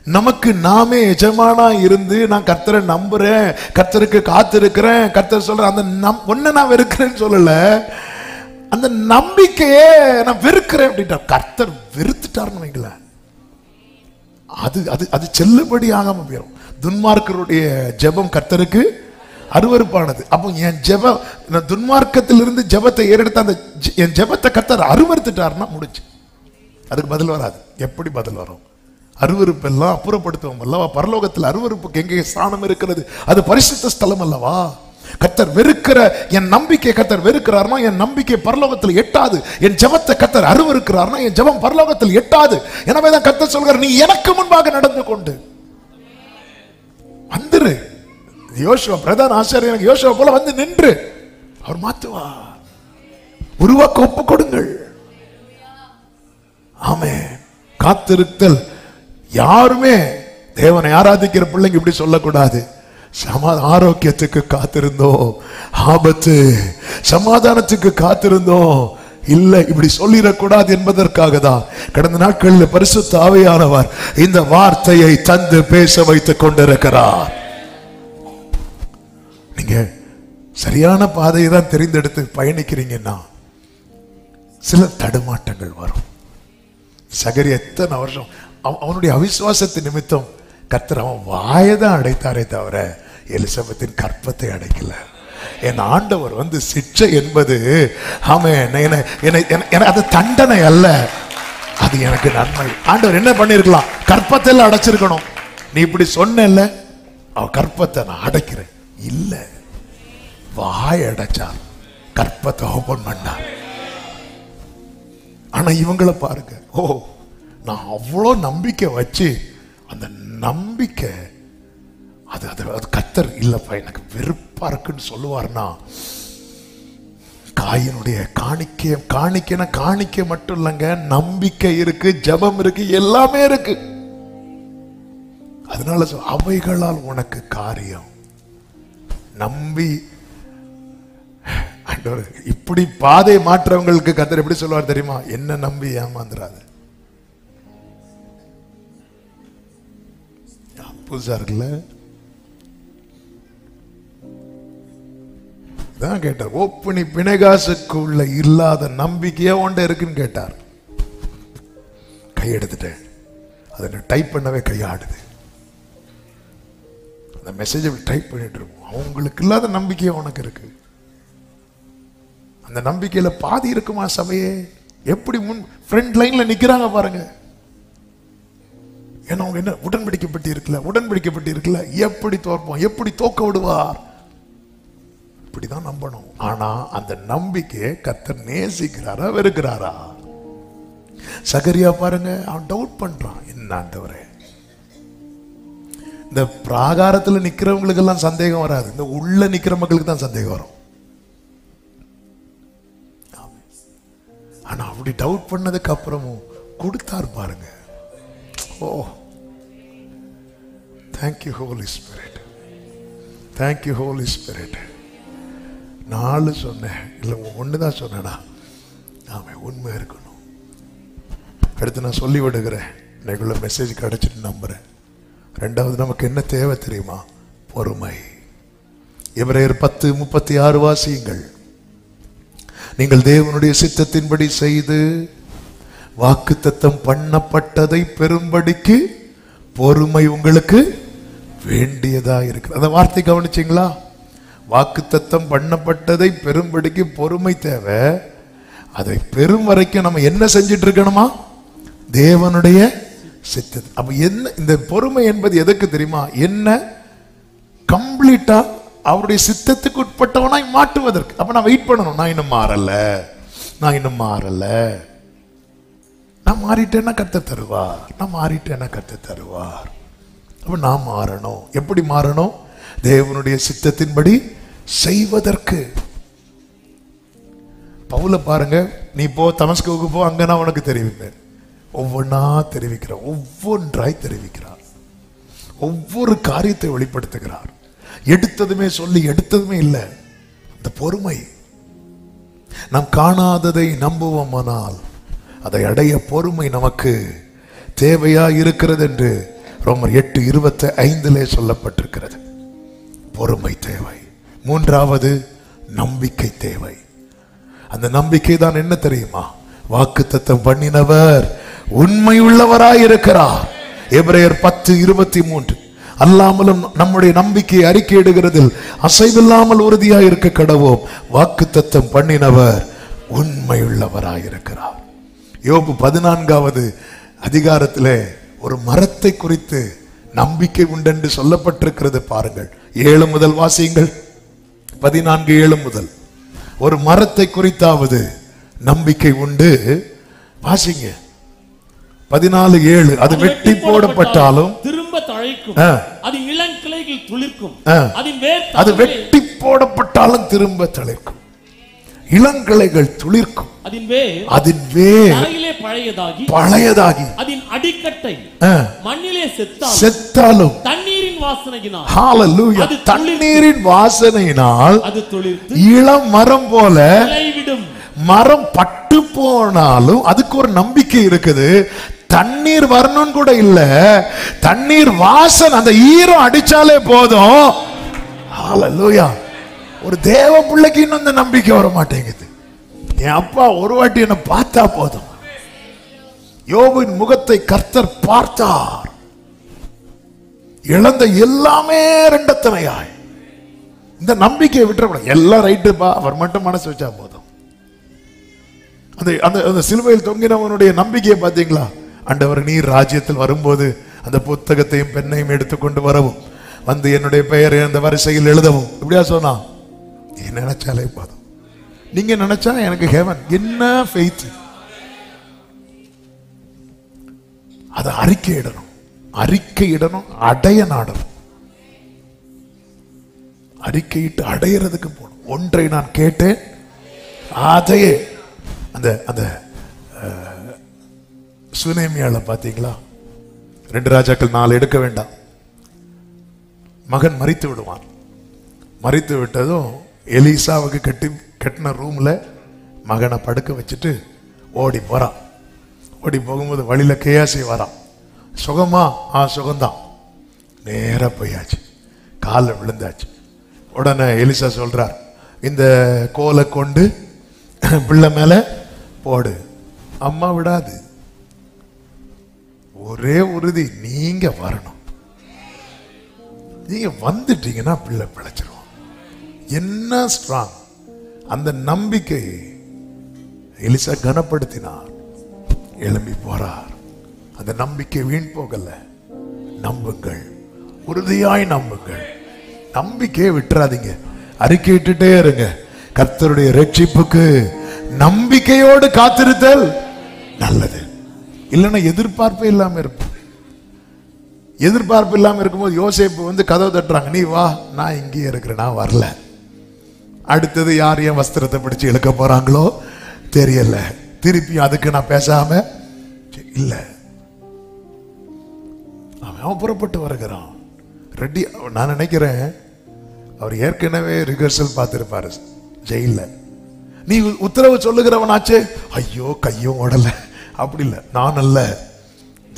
நமக்கு நாமே எஜமானா இருந்து நான் கர்த்தரை நம்புறேன், கர்த்தருக்கு காத்திருக்கிறேன், கர்த்தர் சொல்ற அந்த ஒன்ன நான் வெறுக்கிறேன்னு சொல்லல, அந்த நம்பிக்கையே நான் வெறுக்கிறேன் அப்படின்ட்டா. கர்த்தர் வெறுத்துட்டாருன்னு வைக்கல, அது அது அது செல்லுபடி ஆகாம போயிடும். துன்மார்க்கருடைய ஜெபம் கர்த்தருக்கு அருவருப்பானது. அப்போ என் ஜெபம், துன்மார்க்கத்திலிருந்து ஜெபத்தை ஏறெடுத்த அந்த என் ஜெபத்தை கர்த்தர் அருவருத்துட்டாருன்னா முடிச்சு, அதுக்கு பதில் வராது. எப்படி பதில் வரும்? அருவருப்பு எல்லாம் அப்புறப்படுத்துவோம் அல்லவா? பரலோகத்தில் அருவருப்புக்கு எங்கே ஸ்தானம் இருக்கிறது? அது பரிசுத்த ஸ்தலம் அல்லவா? கர்த்தர் வெறுக்கிற என் நம்பிக்கை கர்த்தர் வெறுக்கிறார்னா என் நம்பிக்கை பரலோகத்தில் எட்டாது. என் ஜெபத்தை கர்த்தர் அருவருக்கிறார்னா என் ஜெபம் பரலோகத்தில் எட்டாது. எனவே தான் கர்த்தர் சொல்கிறார், நீ எனக்கு முன்பாக நடந்து கொண்டு வந்துரு. யோசுவா பிரதான ஆசாரியனுக்கு யோசுவா போல வந்து நின்று அவர் மாத்துவா. உருவாக்க ஒப்பு கொடுங்கள். ஆமென். காத்திருத்தல். யாருமே தேவனை ஆராதிக்கிற பிள்ளைங்க இப்படி சொல்லக்கூடாது. ஆரோக்கியத்துக்கு காத்திருந்தோம், ஆபத்து சமாதானத்துக்கு காத்திருந்தோம், இல்லை இப்படி சொல்லிடக்கூடாது என்பதற்காக தான் கடந்த நாட்களில் பரிசுத்த ஆவியானவர் இந்த வார்த்தையை தந்து பேச வைத்துக் கொண்டிருக்கிறார். நீங்க சரியான பாதையை தான் தெரிந்தெடுத்து பயணிக்கிறீங்கன்னா சில தடுமாட்டங்கள் வரும். சகரியா எத்தனை வருஷம் அவனுடைய அவிசுவாசத்தின் நிமித்தம் கர்த்தர் அவன் வாயதான் அடைத்தாரே தவிர எலிசபெத்தின் கற்பத்தை அடைக்கல. என் ஆண்டவர் வந்து சிட்சை என்பது அது தண்டனை அல்ல, அது எனக்கு நன்மை. ஆண்டவர் என்ன பண்ணிருக்கலாம்? கற்பத்தில் அடைச்சிருக்கணும். நீ இப்படி சொன்ன அவ கற்பத்தை நான் அடைக்கிறேன் இல்ல, வாய் அடைச்சார், கற்பத்தை ஓபன் பண்ணார். ஆனா இவங்களை பாருங்க, ஓ நான் அவ்வளோ நம்பிக்கை வச்சு அந்த நம்பிக்கை அது அது அது கர்த்தர் இல்லப்பா எனக்கு வெறுப்பா இருக்குன்னு சொல்லுவார்னா, காயினுடைய காணிக்கைனா காணிக்கை மட்டும் இல்லைங்க, நம்பிக்கை இருக்கு, ஜெபம் இருக்கு, எல்லாமே இருக்கு. அதனால அவைகளால் உனக்கு காரியம் நம்பி. இப்படி பாதை மாற்றவங்களுக்கு கர்த்தர் எப்படி சொல்லுவார் தெரியுமா? என்ன நம்பி ஏமாந்துராது. புதுசா இருக்குல்ல? தான் கேட்டார், ஓப்பனி பிணைகாசுக்குள்ள இல்லாத நம்பிக்கையா ஒன்றை இருக்குன்னு கேட்டார். கையெடுத்துட்டேன், அதை டைப் பண்ணவே கையாடுது. அந்த மெசேஜை டைப் பண்ணிட்டு இருக்கும். அவங்களுக்கு இல்லாத நம்பிக்கையா உனக்கு இருக்கு. அந்த நம்பிக்கையில பாதி இருக்குமா சபையே? எப்படி முன் ஃப்ரண்ட் லைன்ல நிக்கிறாங்க பாருங்க. ஏன்னா அவங்க என்ன உடன்படிக்கப்பட்டு இருக்குல்ல, எப்படி தோற்போம், எப்படி தோக்க விடுவார், இப்படிதான் நம்பணும். ஆனா அந்த நம்பிக்கையை கர்த்தர் நேசிக்கிறாரா வெறுக்கிறாரா? சகரியா பாருங்க, அவன் டவுட் பண்றான், என்ன ஆண்டவரே. இந்த பிராகாரத்துல நிக்கிறவங்களுக்கு எல்லாம் சந்தேகம் வராது, இந்த உள்ள நிக்கிற மக்களுக்கு தான் சந்தேகம் வரும். ஆனா அப்படி டவுட் பண்ணதுக்கு அப்புறமும் கொடுத்தார் பாருங்க. Oh thank you Holy Spirit, thank you Holy Spirit. 4 சொன்னேன் இல்லை, ஒண்ணுதான் சொன்னேனா? ஆமா, உண்மை இருக்கணும். அடுத்து நான் சொல்லி விடுகிறேன், இன்னைக்குள்ள மெசேஜ் கிடைச்சிட்டு நம்புறேன். 2வது நமக்கு என்ன தேவை தெரியுமா? பொறுமை. எபிரேயர் 10:36 வாசியுங்கள். நீங்கள் தேவனுடைய சித்தத்தின்படி செய்து வாக்குத்தத்தம் பண்ணப்பட்டதை பெறும்படிக்கு பொறுமை உங்களுக்கு வேண்டியதா இருக்கு. அந்த வார்த்தை கவனிச்சீங்களா? வாக்குத்தத்தம் பண்ணப்பட்டதை பெறும்படிக்கு பொறுமை தேவை. அதை பெறும் வரைக்கும் நம்ம என்ன செஞ்சிட்டு இருக்கணுமா? தேவனுடைய சித்தம். அப்ப என்ன இந்த பொறுமை என்பது எதுக்கு தெரியுமா? என்ன கம்ப்ளீட்டா அவருடைய சித்தத்துக்கு உட்பட்டவனாய் மாட்டுவதற்கு. அப்ப நான் வெயிட் பண்ணணும். நான் இன்னும் மாறல, நான் மாறிட்டேன்னா கர்த்தர் தருவார். அப்ப நான் மாறணும். எப்படி மாறணும்? தேவனுடைய சித்தத்தின்படி செய்வதற்கு. பவுல பாருங்க, நீ போ தமஸ்குவுக்கு போ, அங்க நான் உனக்கு தெரிவிப்பேன். ஒவ்வொன்றாய் தெரிவிக்கிறார். ஒவ்வொரு காரியத்தை வெளிப்படுத்துகிறார். எடுத்ததுமே சொல்லி எடுத்ததுமே இல்லை. இந்த பொறுமை. நாம் காணாததை நம்புவோமானால் அதை அடைய பொறுமை நமக்கு தேவையா இருக்கிறது என்று ரோமர் 8:25 சொல்லப்பட்டிருக்கிறது. பொறுமை தேவை. மூன்றாவது நம்பிக்கை தேவை. அந்த நம்பிக்கை தான் என்ன தெரியுமா? வாக்குத்தத்தம் பண்ணினவர் உண்மை உள்ளவராய் இருக்கிறார். எபிரேயர் 10:23 அல்லாமலும் நம்முடைய நம்பிக்கையை அறிக்கையிடுகிறதில் அசைவில்லாமல் உறுதியாய் இருக்க கடவோம். வாக்குத்தத்தம் பண்ணினவர் உண்மை உள்ளவராய் இருக்கிறார். யோபு 14வது அதிகாரத்திலே ஒரு மரத்தை குறித்து நம்பிக்கை உண்டென்று சொல்லப்பட்டிருக்கிறது. பாருங்கள், 7 முதல் வாசியுங்கள். 14:7 முதல். ஒரு மரத்தை குறித்தாவது நம்பிக்கை உண்டு. வாசிங்க 14:7. அது வெட்டி போடப்பட்டாலும் திரும்ப தழைக்கும், அது இளங்கிளைகள் துளிர்க்கும், அது வெட்டி போடப்பட்டாலும் திரும்ப தழைக்கும், இளங்கிளைகள் துளிர்க்கும், அதன் வேர் பழையதாகி, அதன் அடிக்கட்டை மண்ணிலே செத்தாலும் தண்ணீரின் வாசனையினால், ஹalleluya, தண்ணீரின் வாசனையினால் அது துளிர்த்து இளம் மரம் போல விடும். மரம் பட்டு போனாலும் அதுக்கு ஒரு நம்பிக்கை இருக்குது. தண்ணீர் வரணும் கூட இல்ல, தண்ணீர் வாசனை, அந்த ஈரம் அடிச்சாலே போதும். ஹalleluya. ஒரு தேவ பிள்ளைக்கு இன்னும் அந்த நம்பிக்கை வர மாட்டேங்குது. என் அப்பா ஒரு வாட்டி என்ன பார்த்தா போதும். யோபின் முகத்தை கர்த்தர் பார்த்தார். இழந்த எல்லாமே ரெண்டத்தனையாய். இந்த நம்பிக்கையை விட்டுறக்கூடாது. எல்லாம் ரைட்டுப்பா, அவர் மட்டும் மனசு வச்சா போதும். அந்த சிலுவையில் தொங்கினவனுடைய நம்பிக்கையை பார்த்தீங்களா? ஆண்டவர் நீர் ராஜ்யத்தில் வரும்போது அந்த புத்தகத்தையும் பெண்ணையும் எடுத்துக்கொண்டு வரவும், வந்து என்னுடைய பெயரை அந்த வரிசையில் எழுதவும், இப்படியா சொன்னா? நினைச்சாலே போதும். நீங்க நினைச்சா எனக்கு ஹெவன். என்ன ஃபெய்த்! அதை அறிக்கையிடணும், அடைய நாடணும். அறிக்கையிட்டு அடையிறதுக்கு போகணும். ஒன்றை நான் கேட்டேன், அதையே. அந்த சுனேமியால பாத்தீங்களா? 2 ராஜாக்கள் 4 எடுக்க வேண்டாம். மகன் மரித்து விடுவான். மரித்து விட்டதும் எலிசாவுக்கு கட்டின ரூம்ல மகனை படுக்க வச்சுட்டு ஓடி போறான். ஓடி போகும்போது வழியில கேயாசி வரான். சுகமா? சுகம்தான். நேரா போயாச்சு, காலில் விழுந்தாச்சு. உடனே எலிசா சொல்றார், இந்த கோலை கொண்டு பிள்ளை மேல போடு. அம்மா விடாது. ஒரே உறுதி, நீங்க வரணும். நீங்க வந்துட்டீங்கன்னா பிள்ளை பிழைச்சிரும். என்ன ஸ்ட்ராங்! அந்த நம்பிக்கை எலிசா கனப்படுத்தினார். எழும்பி போறார். அந்த நம்பிக்கை வீண் போகல. நம்புங்கள், உறுதியாய் நம்புங்கள். நம்பிக்கையை விட்டுறாதீங்க. அறிக்கையிட்டுட்டே இருங்க. கர்த்தருடைய ரட்சிப்புக்கு நம்பிக்கையோடு காத்திருத்தல் நல்லது. இல்லைன்னா எதிர்பார்ப்பே இல்லாம இருப்போம். எதிர்பார்ப்பு இல்லாம இருக்கும்போது யோசேப்பு வந்து கதவு தட்டுறாங்க, நீ வா, நான் இங்கேயே இருக்கிறேன், நான் வரல. அடுத்தது யார் என் வஸ்திரத்தை பிடிச்சு இழுக்க போறாங்களோ தெரியல. திருப்பி அதுக்கு நான் பேசாம இல்ல. அவன் புறப்பட்டு வருகிறான். ரெடி. நான் நினைக்கிறேன் அவர் ஏற்கனவே ரிஹர்சல் பார்த்திருப்பாரு ஜெயில. நீ உத்தரவு சொல்லுகிறவனாச்சே, ஐயோ கையும் ஓடல. அப்படி இல்லை, நான் அல்ல,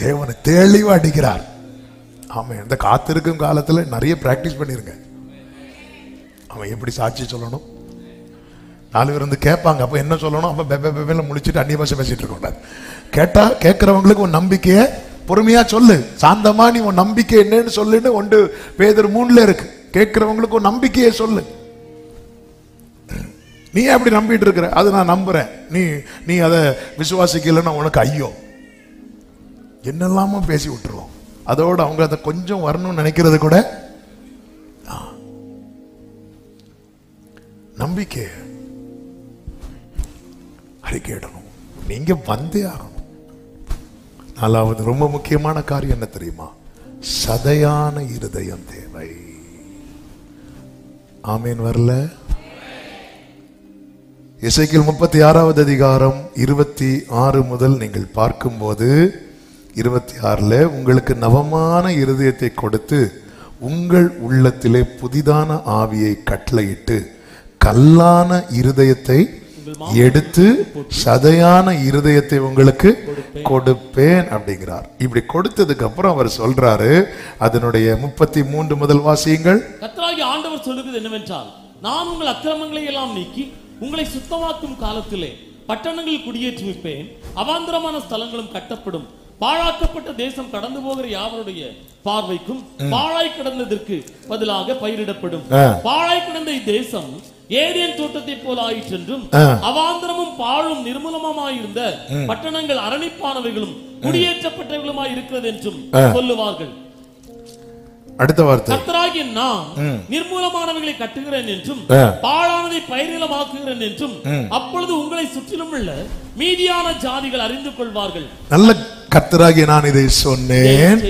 தேவனை தெளிவா அடிக்கிறார். ஆமா, இந்த காத்திருக்கும் காலத்துல நிறைய பிராக்டிஸ் பண்ணிருங்க. அவன் எப்படி சாட்சி சொல்லணும், 4 பேர் வந்து கேட்பாங்க, அப்ப என்ன சொல்லணும், அப்ப பெபெல முடிச்சுட்டு அந்நிய பாஷை பேசிட்டு இருக்க கூடாது. கேட்டா கேட்கிறவங்களுக்கு உன் நம்பிக்கைய பொறுமையா சொல்லு. சாந்தமா நீ உன் நம்பிக்கை என்னன்னு சொல்லுன்னு 1 பேதுரு 3 இருக்கு. கேட்கிறவங்களுக்கு உன் நம்பிக்கையை சொல்லு. நீ அப்படி நம்பிட்டு இருக்கிற, அது நான் நம்புறேன், நீ அதை விசுவாசிக்கலன்னா உனக்கு ஐயோ என்னெல்லாமோ பேசி விட்டுருவோம். அதோட அவங்க அதை கொஞ்சம் வரணும்னு நினைக்கிறது கூட நம்பிக்கை அறிக்கையிடணும். நீங்க வந்தே ஆகணும். 4வது ரொம்ப முக்கியமான காரியம் என்ன தெரியுமா? சதையான இருதயம் தேவை. ஆமேன் வரல? எசேக்கியேல் 36வது அதிகாரம் 26 முதல் நீங்கள் பார்க்கும்போது 26 உங்களுக்கு நவமான இருதயத்தை கொடுத்து உங்கள் உள்ளத்திலே புதிதான ஆவியை கட்டளையிட்டு கல்லான இருதயத்தை எடுத்து சதையான இருதயத்தை உங்களுக்கு கொடுப்பேன் அப்படிங்கிறார். இப்படி கொடுத்ததுக்கு அப்புறம் அவர் சொல்றாரு, அதனுடைய 33 முதல் வாசியுங்கள். கர்த்தராகிய ஆண்டவர் சொல்லுகிறது என்னவென்றால், நான் உங்கள் அக்கிரமங்களை எல்லாம் நீக்கி உங்களை சுத்தமாக்கும் காலத்திலே பட்டணங்களில் குடியேற்றுவிப்பேன், அவாந்தரமான ஸ்தலங்களும் கட்டப்படும், பாழாக்கப்பட்ட தேசம் கடந்து போகிற யாவருடைய பார்வைக்கும் பாழாய் கிடந்ததற்கு பதிலாக பயிரிடப்படும். பாழாய் கிடந்த இத்தேசம் ஏதேன் தோட்டத்தை போல ஆயிற்று என்றும், அவாந்தரமும் பாழும் நிர்மூலமாயிருந்த பட்டணங்கள் அரணிப்பானவைகளும் குடியேற்றப்பட்டவர்களுமாய் இருக்கிறது என்றும் சொல்லுவார்கள். அடுத்த வார்த்தை, கர்த்தராகிய நான் நிர்மூலமானவைகளை கட்டுகிறேன் என்றும் பாழானதை பயிர்நிலமாக்குகிறேன் என்றும் அப்பொழுது உங்களை சுற்றிலும் உள்ள மீதியான ஜாதிகள் அறிந்து கொள்வார்கள். நல்ல கர்த்தராகிய நான் இதை சொன்னேன்.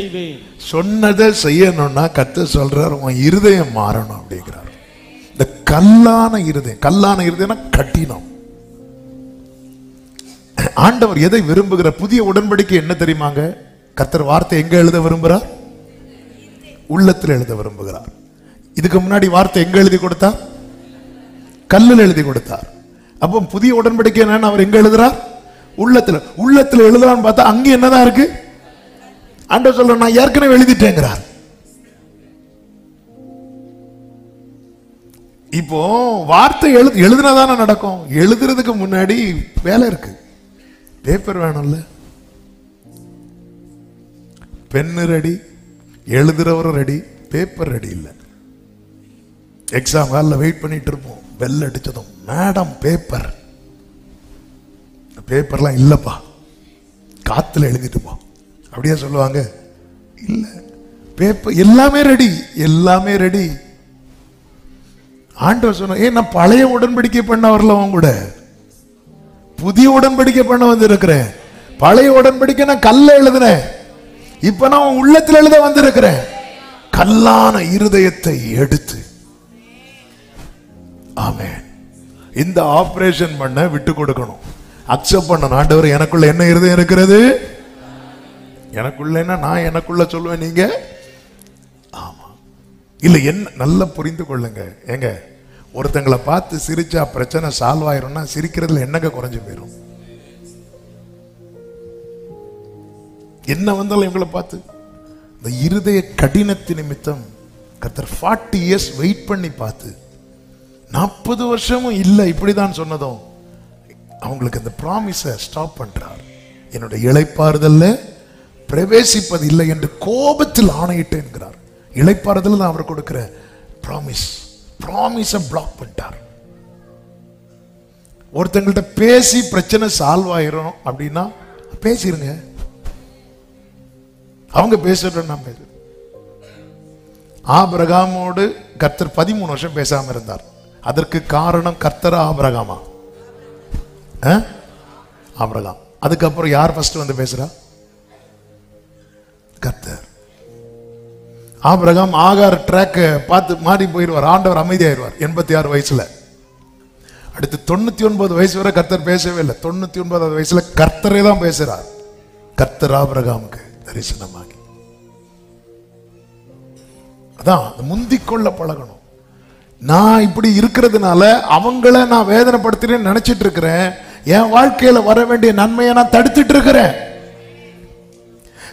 சொன்னதை செய்யணும்னா கர்த்தர் சொல்றார், உன் இருதயம் மாறணும் அப்படிங்கிறார். இந்த கல்லான இருதயம் கட்டினம். ஆண்டவர் எதை விரும்புகிற? புதிய உடன்படிக்கை என்ன தெரியுமாங்க? கர்த்தர் வார்த்தை எங்க எழுத விரும்புகிறார்? உள்ளத்தில் எழுத விரும்புகிறார். இதுக்கு முன்னாடி வார்த்தை எங்க எழுதி கொடுத்தார்? கல்லில் எழுதி கொடுத்தார். அப்போ புதிய உடன்படிக்கை என்னன்னு அவர் எங்க எழுதுறார்? உள்ளத்துல எழுதுறான்னு பார்த்தா அங்க என்னதான் இருக்கு? ஆண்டவர் சொல்ற, நான் ஏற்கனவே எழுதிட்டேங்கிறார். இப்போ வார்த்தை எழுதுனதான நடக்கும். எழுதுறதுக்கு முன்னாடி வேலை இருக்கு. பேப்பர் வேணும்ல, பென்னு ரெடி, எழுதுறவரும் ரெடி, பேப்பர் ரெடி இல்லை. எக்ஸாம் ஹாலில் வெயிட் பண்ணிட்டு இருப்போம். பெல் அடிச்சதும், மேடம் பேப்பர்லாம் இல்லப்பா, காத்துல எழுதிட்டு போ அப்படியே சொல்லுவாங்க. இல்ல, பேப்பர் எல்லாமே ரெடி. ஆண்டவர் சொன்ன, நான் பழைய உடன்படிக்கை பண்ண வரல, உன் கூட புதிய உடன்படிக்கை பண்ண வந்து இருக்கிறேன். பழைய உடன்படிக்கை நான் கல்ல எழுதுனேன், இப்ப நான் உள்ளத்தில் எழுத வந்திருக்கிறேன். கல்லான இருதயத்தை எடுத்து. ஆமென். இந்த ஆபரேஷன் பண்ண விட்டு கொடுக்கணும், அக்செப்ட் பண்ணணும். ஆண்டவர், எனக்குள்ள என்ன இருதயம் இருக்கிறது? எனக்குள்ள நான் எனக்குள்ள சொல்லுவேன், நீங்க ஆமா இல்ல என்ன நல்லா புரிந்து கொள்ளுங்க. ஏங்க, ஒருத்தங்களை பார்த்து சிரிச்சா பிரச்சனை சால்வ் ஆயிரும்னா சிரிக்கிறதுல என்னங்க குறைஞ்சு போயிடும்? என்ன வந்தாலும் இவங்களை பார்த்து இந்த இருதய கடினத்தின் நிமித்தம் கர்த்தர் 40 இயர்ஸ் வெயிட் பண்ணி பார்த்து 40 வருஷமும் இல்லை இப்படிதான் சொன்னதும் அவங்களுக்கு அந்த ப்ராமிஸை ஸ்டாப் பண்றார். என்னுடைய இளைப்பாறுதல்ல பிரவேசிப்பது இல்லை என்று கோபத்தில் ஆணையிட்டு என்கிறார். இளைப்பாறுதல் தான் அவர் கொடுக்கிற ப்ராமிஸை பிளாக் பண்ணிட்டார். ஒருத்தங்கள்ட்ட பேசி பிரச்சனை சால்வ் ஆயிரும் அப்படின்னா பேசிருங்க, அவங்க பேசுறோம், நான் பேசுறேன். ஆபிரகாமோடு கர்த்தர் 13 வருஷம் பேசாம இருந்தார். அதற்கு காரணம் கர்த்தரா ஆபிரகாமா? ஆபிரகாம். அதுக்கப்புறம் யார் ஃபர்ஸ்ட் வந்து பேசுறா? கர்த்தர். ஆபிரகாம் ஆகார் ட்ராக் பார்த்து மாறி போயிடுவார், ஆண்டவர் அமைதியாயிருவார் 86 வயசுல. அடுத்து 99 வயசு வரை கர்த்தர் பேசவே இல்லை. 99வது வயசுல கர்த்தரே தான் பேசுறார். கர்த்தர் ஆபிரகாமுக்கு தரிசனமாகி. அதான் முந்திக்கொள்ள பழகணும். நான் இப்படி இருக்கிறதுனால அவங்கள நான் வேதனைப்படுத்துறேன்னு நினைச்சிட்டு இருக்கிறேன். என் வாழ்க்கையில வர வேண்டிய நன்மையை நான் தடுத்துட்டு இருக்கிறேன்.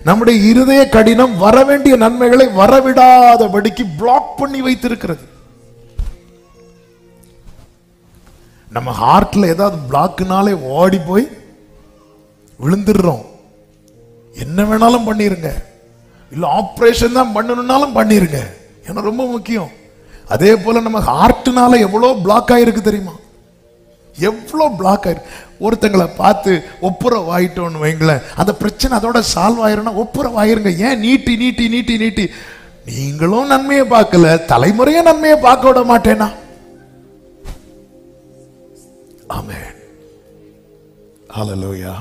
நம்முடைய இருதய கடினம் வர வேண்டிய நன்மைகளை வரவிடாதபடிக்கு பிளாக் பண்ணி வைத்திருக்கிறது. நம்ம ஹார்ட்ல ஏதாவது பிளாக்னாலே ஓடி போய் விழுந்துடுறோம். என்ன வேணாலும் பண்ணிருங்க, இல்ல ஆபரேஷன் தான் பண்ணணும்னாலும் பண்ணிருங்க, ஏன்னா ரொம்ப முக்கியம். அதே போல நம்ம ஹார்ட்னால எவ்வளவு பிளாக் ஆயிருக்கு தெரியுமா? எவ்வளவு பிளாக் ஆயிருக்கு. ஒருத்தங்களை பார்த்து ஒப்புரவு ஆயிட்டோன்னு வைங்களேன், அந்த பிரச்சனை அதோட சால்வ் ஆயிரும்னா ஒப்புரவு ஆயிருங்க. ஏன் நீட்டி நீட்டி நீட்டி நீட்டி நீங்களும் நன்மையை பார்க்கல, தலைமுறையும் நன்மையை பார்க்க விட மாட்டேனா? ஆமென். ஹல்லேலூயா.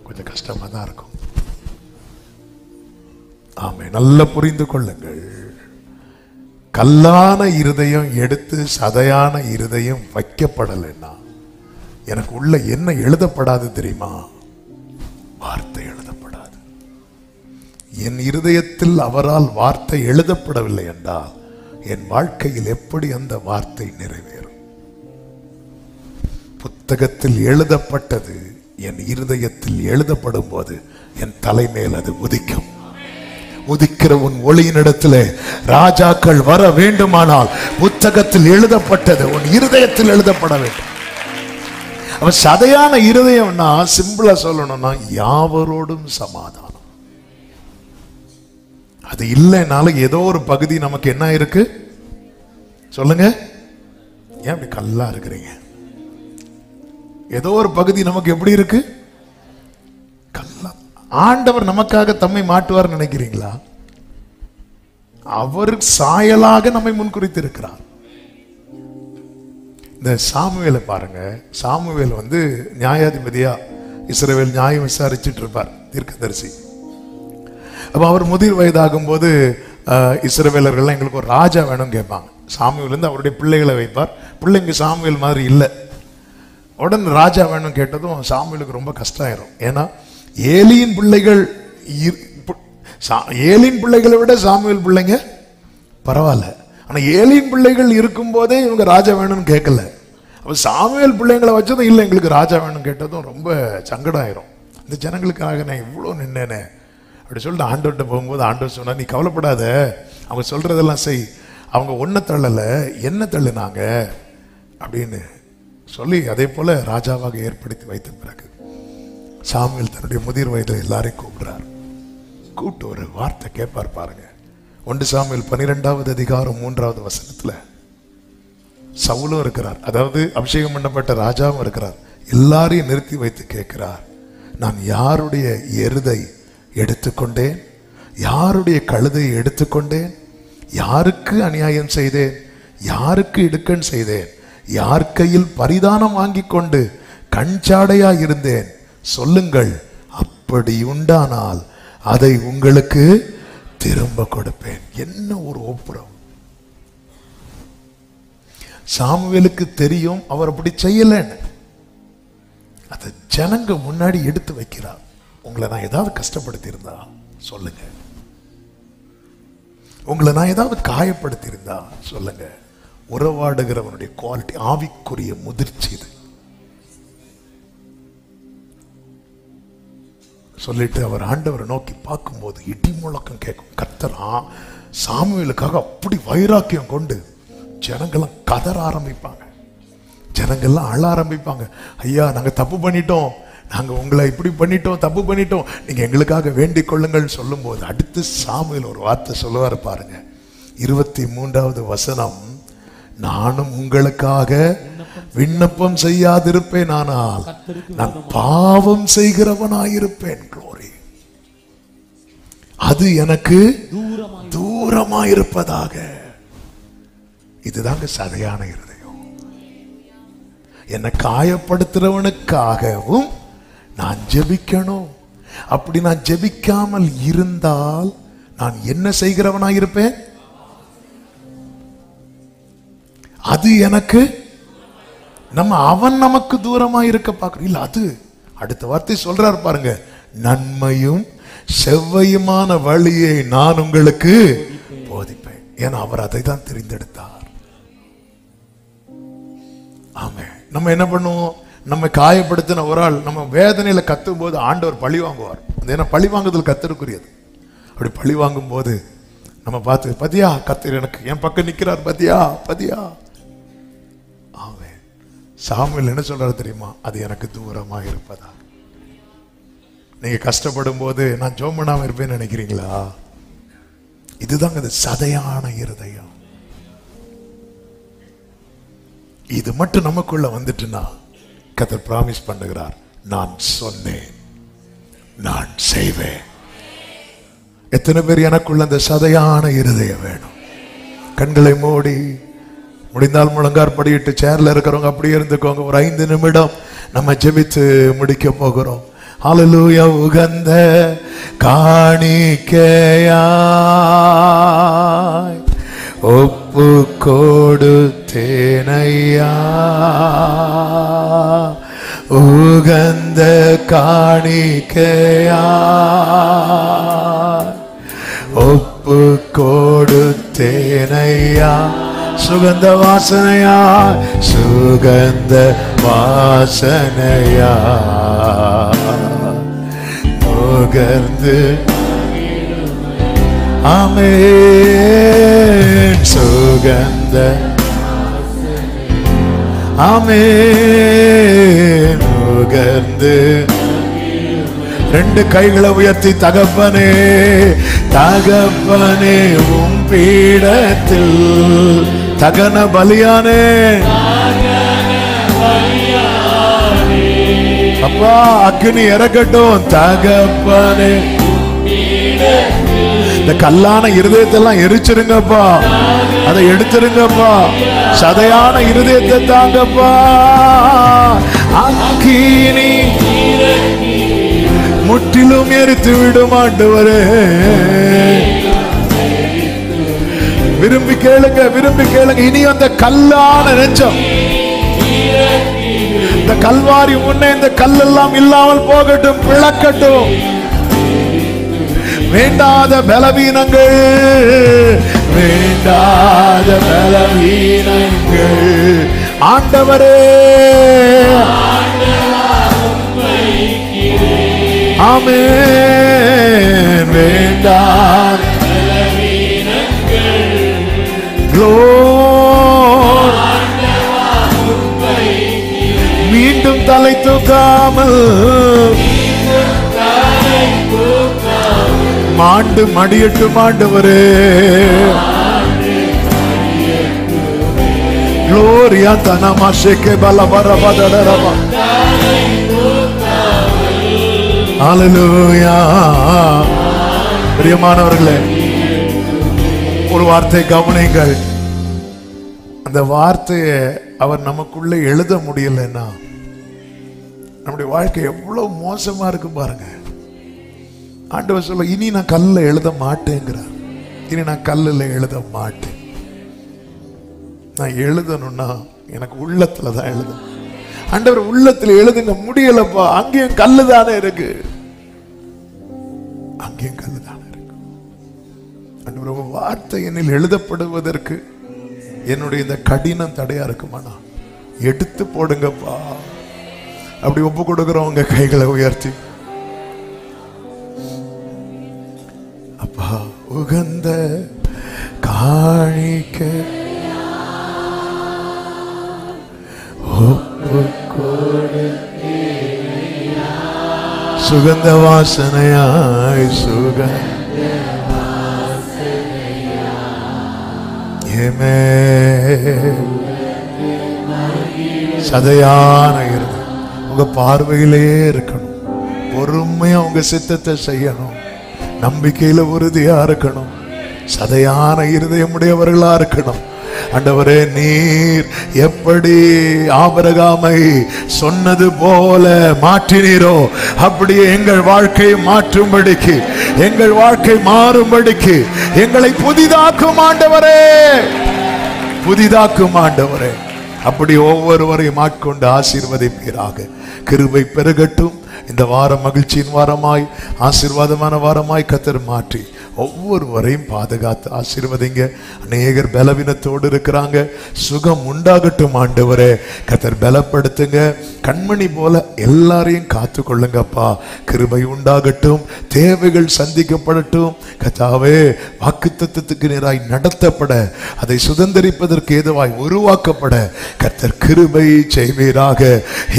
கொஞ்சம் கஷ்டமா தான் இருக்கும். ஆமென். நல்லா புரிந்து கொள்ளுங்கள். கல்லான இருதயம் எடுத்து சதையான இருதயம் வைக்கப்படலைன்னா எனக்கு உள்ள என்ன எழுதப்படாது தெரியுமா? வார்த்தை எழுதப்படாது. என் இருதயத்தில் அவரால் வார்த்தை எழுதப்படவில்லை என்றால் என் வாழ்க்கையில் எப்படி அந்த வார்த்தை நிறைவேறும்? புத்தகத்தில் எழுதப்பட்டது என் இருதயத்தில் எழுதப்படும் போது என் தலைமேல் அது உதிக்கும். உதிக்கிற உன் ஒளியினிடத்திலே ராஜாக்கள் வர வேண்டுமானால் புத்தகத்தில் எழுதப்பட்டது உன் இருதயத்தில் எழுதப்பட வேண்டும். அவன் சதையான இருதயம்னா சிம்பிளா சொல்லணும்னா யாவரோடும் சமாதானம். அது இல்லைனாலும் ஏதோ ஒரு பகுதி நமக்கு என்ன இருக்கு சொல்லுங்க. ஏன் அப்படி கல்லா இருக்கிறீங்க? ஏதோ ஒரு பகுதி நமக்கு எப்படி இருக்கு? கல்லா. ஆண்டவர் நமக்காக தம்மை மாட்டுவார் நினைக்கிறீங்களா? அவர் சாயலாக நம்மை முன்குறித்து இருக்கிறார். இந்த சாமுவேலை பாருங்க. சாமுவேல் நியாயாதிபதியா இஸ்ரவேல் நியாயம் விசாரிச்சுட்டு இருப்பார், தீர்க்கதரிசி. அப்ப அவர் முதிர் வயதாகும் போது இஸ்ரவேலர்கள் எங்களுக்கு ஒரு ராஜா வேணும் கேட்பாங்க. சாமுவேல் அவருடைய பிள்ளைகளை வைப்பார். பிள்ளைங்க சாமுவேல் மாதிரி இல்லை. உடனே ராஜா வேணும் கேட்டதும் சாமுவேலுக்கு ரொம்ப கஷ்டம் ஆயிரும். ஏன்னா ஏலியின் பிள்ளைகளை விட சாமுவேல் பிள்ளைங்க பரவாயில்ல. ஆனா ஏலியின் பிள்ளைகள் இருக்கும் போதே இவங்க ராஜா வேணும்னு கேட்கல. அப்ப சாமுவேல் பிள்ளைங்களை வச்சதும் இல்லை எங்களுக்கு ராஜா வேணும் கேட்டதும் ரொம்ப சங்கடம் ஆயிரும். இந்த ஜனங்களுக்காக நான் இவ்வளோ நின்னேனே அப்படி சொல்லிட்டு ஆண்டவர்கிட்ட போகும்போது ஆண்டவர் சொன்னா, நீ கவலைப்படாத, அவங்க சொல்றதெல்லாம் செய், அவங்க ஒன்ன தள்ளல என்ன தள்ளுனாங்க அப்படின்னு சொல்லி அதே போல ராஜாவாக ஏற்படுத்தி வைத்த பிறகு சாமுவேல் தன்னுடைய முதிர் வயதில் எல்லாரையும் கூப்பிடுறார். கூப்பிட்டு ஒரு வார்த்தை கேட்பார் பாருங்க. 1 சாமுவேல் 12வது அதிகாரம் 3வது வசனத்துல சவுலும் இருக்கிறார், அதாவது அபிஷேகம் பண்ணப்பட்ட ராஜாவும் இருக்கிறார். எல்லாரையும் நிறுத்தி வைத்து கேட்கிறார், நான் யாருடைய எருதை எடுத்துக்கொண்டேன், யாருடைய கழுதையை எடுத்துக்கொண்டேன், யாருக்கு அநியாயம் செய்தேன், யாருக்கு இடுக்கண் செய்தேன், யார் கையில் பரிதானம் வாங்கி கொண்டு கண்சாடையா இருந்தேன், சொல்லுங்கள், அப்படி உண்டானால் அதை உங்களுக்கு திரும்ப கொடுப்பேன். என்ன ஒரு ஒப்புரம்! சாமுவேலுக்கு தெரியும் அவர் அப்படி செய்யலன்னு. அதை ஜனங்க முன்னாடி எடுத்து வைக்கிறார். உங்களை நான் ஏதாவது கஷ்டப்படுத்தி இருந்தா சொல்லுங்க, உங்களை நான் ஏதாவது காயப்படுத்தி இருந்தா சொல்லுங்க. உறவாடுகிறவனுடைய குவாலிட்டி, ஆவிக்குரிய முதிர்ச்சி இது. சொல்லிட்டு அவர் ஆண்டவரை நோக்கி பார்க்கும்போது இடி முழக்கம் கேட்கும். கர்த்தரா சாமுவேலுக்காக அப்படி வைராக்கியம் கொண்டு ஜனங்கள்லாம் கதற ஆரம்பிப்பாங்க, ஜனங்கள்லாம் அழ ஆரம்பிப்பாங்க. ஐயா நாங்க தப்பு பண்ணிட்டோம், நாங்க உங்களை இப்படி பண்ணிட்டோம், தப்பு பண்ணிட்டோம், நீங்க எங்களுக்காக வேண்டிக் கொள்ளுங்கள் சொல்லும் போது அடுத்து சாமுவேல் ஒரு வார்த்தை சொல்லுவார் பாருங்க. 23வது வசனம், நானும் உங்களுக்காக விண்ணப்பம் செய்யாதிருப்பேன், ஆனால் நான் பாவம் செய்கிறவனாயிருப்பேன். க்ளோரி. அது எனக்கு தூரமாயிருப்பதாக. இதுதாங்க சதையான இருதயம். என்னை காயப்படுத்துறவனுக்காகவும் நான் ஜெபிக்கணும். அப்படி நான் ஜெபிக்காமல் இருந்தால் நான் என்ன செய்கிறவனாயிருப்பேன்? அது எனக்கு அவன் நமக்கு தூரமா இருக்க பார்க்கிறோம். இல்ல, அது அடுத்த வார்த்தை சொல்றாரு பாருங்க, நன்மையும் செவ்வையுமான வழியை நான் உங்களுக்கு போதிப்பேன். ஏன்னா அவர் அதை தான் தெரிந்தெடுத்தார். ஆமே. நம்ம என்ன பண்ணுவோம்? நம்ம காயப்படுத்தின ஒரு ஆள் நம்ம வேதனையில கத்தும் போது ஆண்டவர் பழி வாங்குவார். ஏன்னா பழி வாங்குதல் கர்த்தருக்குரியது. அப்படி பழி வாங்கும் போது நம்ம பார்த்து, பத்தியா கர்த்தர் எனக்கு என் பக்கம் நிக்கிறார், பத்தியா பத்தியா. ஆமே. சாமுவேல் என்ன சொல்றாரு தெரியுமா? அது எனக்கு தூரமா இருப்பதா. நீங்க கஷ்டப்படும் போது நான் ஜெபம் பண்ணாம இருப்பேன்னு நினைக்கிறீங்களா? இதுதாங்க அது சதையான இருதயம். இது மட்டும் நமக்குள்ள வந்துட்டுனா கர்த்தர் பிராமிஸ் பண்ணுகிறார், நான் சொன்னேன் நான் செய்வேன். எத்தனை பேர் எனக்குள்ள அந்த சதையான இருதயம் வேணும்? கண்களை மூடி, முடிந்தால் முழங்கார் படியிட்டு சேர்ல இருக்கிறவங்க அப்படியே இருந்துக்கோங்க. ஒரு 5 நிமிடம் நம்ம ஜெபித்து முடிக்க போகிறோம். ஹல்லேலூயா. உகந்த காணிக்கையாய் ஒப்பு கொடுத்தேனையா, உகந்த காணிக்கையாய் ஒப்பு கொடுத்தேனையா, சுகந்த வாசனையா, சுகந்த வாசனையா நுகர்ந்து. ஆமென். சுகந்த ஆமென் நுகர்ந்து. ரெண்டு கைகளை உயர்த்தி தகப்பனே, தகப்பனே உம் பீடத்தில் தகன பலியானே. அப்பா அக்னி இறக்கட்டும். தகப்பனே இந்த கல்லான இருதயத்தெல்லாம் எரிச்சிருங்கப்பா, அதை எடுத்துருங்கப்பா. சதையான இருதயத்தை தாங்கப்பா. அக்கினி முற்றிலும் எரித்து விடும் ஆண்டவரே. விரும்பி கேளுங்க, விரும்பி கேளுங்க. இனி அந்த கல்லான நெஞ்சம், இந்த கல்வாரி முன்னே இந்த கல்லெல்லாம் இல்லாமல் போகட்டும், பிளக்கட்டும். வேண்டாத பலவீனங்கள், வேண்டாத பலவீனங்கள் ஆண்டவரே. ஆமென். வேண்டாத மீண்டும் தலை தூக்காமல் மாண்டு மடியட்டும் ஆண்டவரே. Gloria tanama sheke balabara badadara. Hallelujah. பிரியமானவர்களே, ஒரு வார்த்தை கவனிங்கள். அந்த வார்த்தையை அவர் நமக்குள்ள எழுத முடியலன்னா நம்முடைய வாழ்க்கை எவ்வளவு மோசமா இருக்கு பாருங்க. ஆண்டவர் சொல்ல, இனி நான் கல்ல எழுத மாட்டேங்கிறார். இனி நான் கல்லுல எழுத மாட்டேன். நான் எழுதணும்னா எனக்கு உள்ளத்துல தான் எழுதணும். ஆண்டவர் உள்ளத்துல எழுதுங்க முடியலப்பா. அங்கேயும் கல்லு தானே இருக்கு, அங்கேயும் கல்லு தானே இருக்கு. ஆண்டவர் உங்க வார்த்தை என்னில் எழுதப்படுவதற்கு என்னுடைய இந்த கடினம் தடையா இருக்குமானா எடுத்து போடுங்கப்பா. அப்படி ஒப்பு கொடுக்கிறவங்க கைகளை உயர்த்தி, அப்பா உகந்த காணிக்க சுகந்த வாசனையாய், சுகந்த ஏமே சதையான இருது உங்க பார்வையிலே இருக்கணும். பொறுமையா உங்க சித்தத்தை செய்யணும். நம்பிக்கையில உறுதியா இருக்கணும். சதையான இருதயமுடையவர்களா இருக்கணும். ஆண்டவரே, நீர் எப்படி ஆபிரகாமை சொன்னது போல மாற்றினீரோ அப்படியே எங்கள் வாழ்க்கையை மாற்றும்படிக்கு, எங்கள் வாழ்க்கை மாறும்படிக்கு எங்களை புதிதாக்கும் ஆண்டவரே, புதிதாக்கும் ஆண்டவரே. அப்படி ஒவ்வொருவரையும் ஆட்கொண்டு ஆசீர்வதிப்பீராக. கிருபை பெருகட்டும். இந்த வாரம் மகிழ்ச்சியின் வாரமாய், ஆசீர்வாதமான வாரமாய் கர்த்தர் மாற்றி ஒவ்வொருவரையும் பாதுகாத்து ஆசீர்வதிங்க. அநேகர் பலவீனத்தோடு இருக்கிறாங்க, சுகம் உண்டாகட்டும் ஆண்டவரே. கர்த்தர் பலப்படுத்துங்க. கண்மணி போல எல்லாரையும் காத்து கொள்ளுங்கப்பா. கிருபை உண்டாகட்டும். தேவைகள் சந்திக்கப்படட்டும். கர்த்தாவே, வாக்குத்தத்தத்துக்கு நேராய் நடத்தப்பட, அதை சுதந்திரிப்பதற்கு ஏதுவாய் உருவாக்கப்பட கர்த்தர் கிருபை செய்வீராக.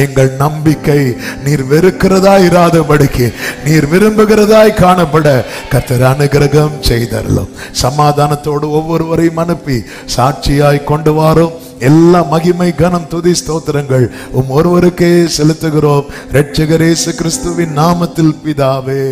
எங்கள் நம்பிக்கை நீர் வெறுக்கிறதா இராதபடிக்கு நீர் விரும்புகிறதாய் காணப்பட கர்த்தர் அனுகிரகம் செய்தருளும். சமாதானத்தோடு ஒவ்வொருவரையும் அனுப்பி சாட்சியாய் கொண்டு வாரும். எல்லா மகிமை கனம் துதி ஸ்தோத்திரங்கள் ஒருவருக்கே செலுத்துகிறோம். இரட்சகர் இயேசு கிறிஸ்துவின் நாமத்தில் பிதாவே.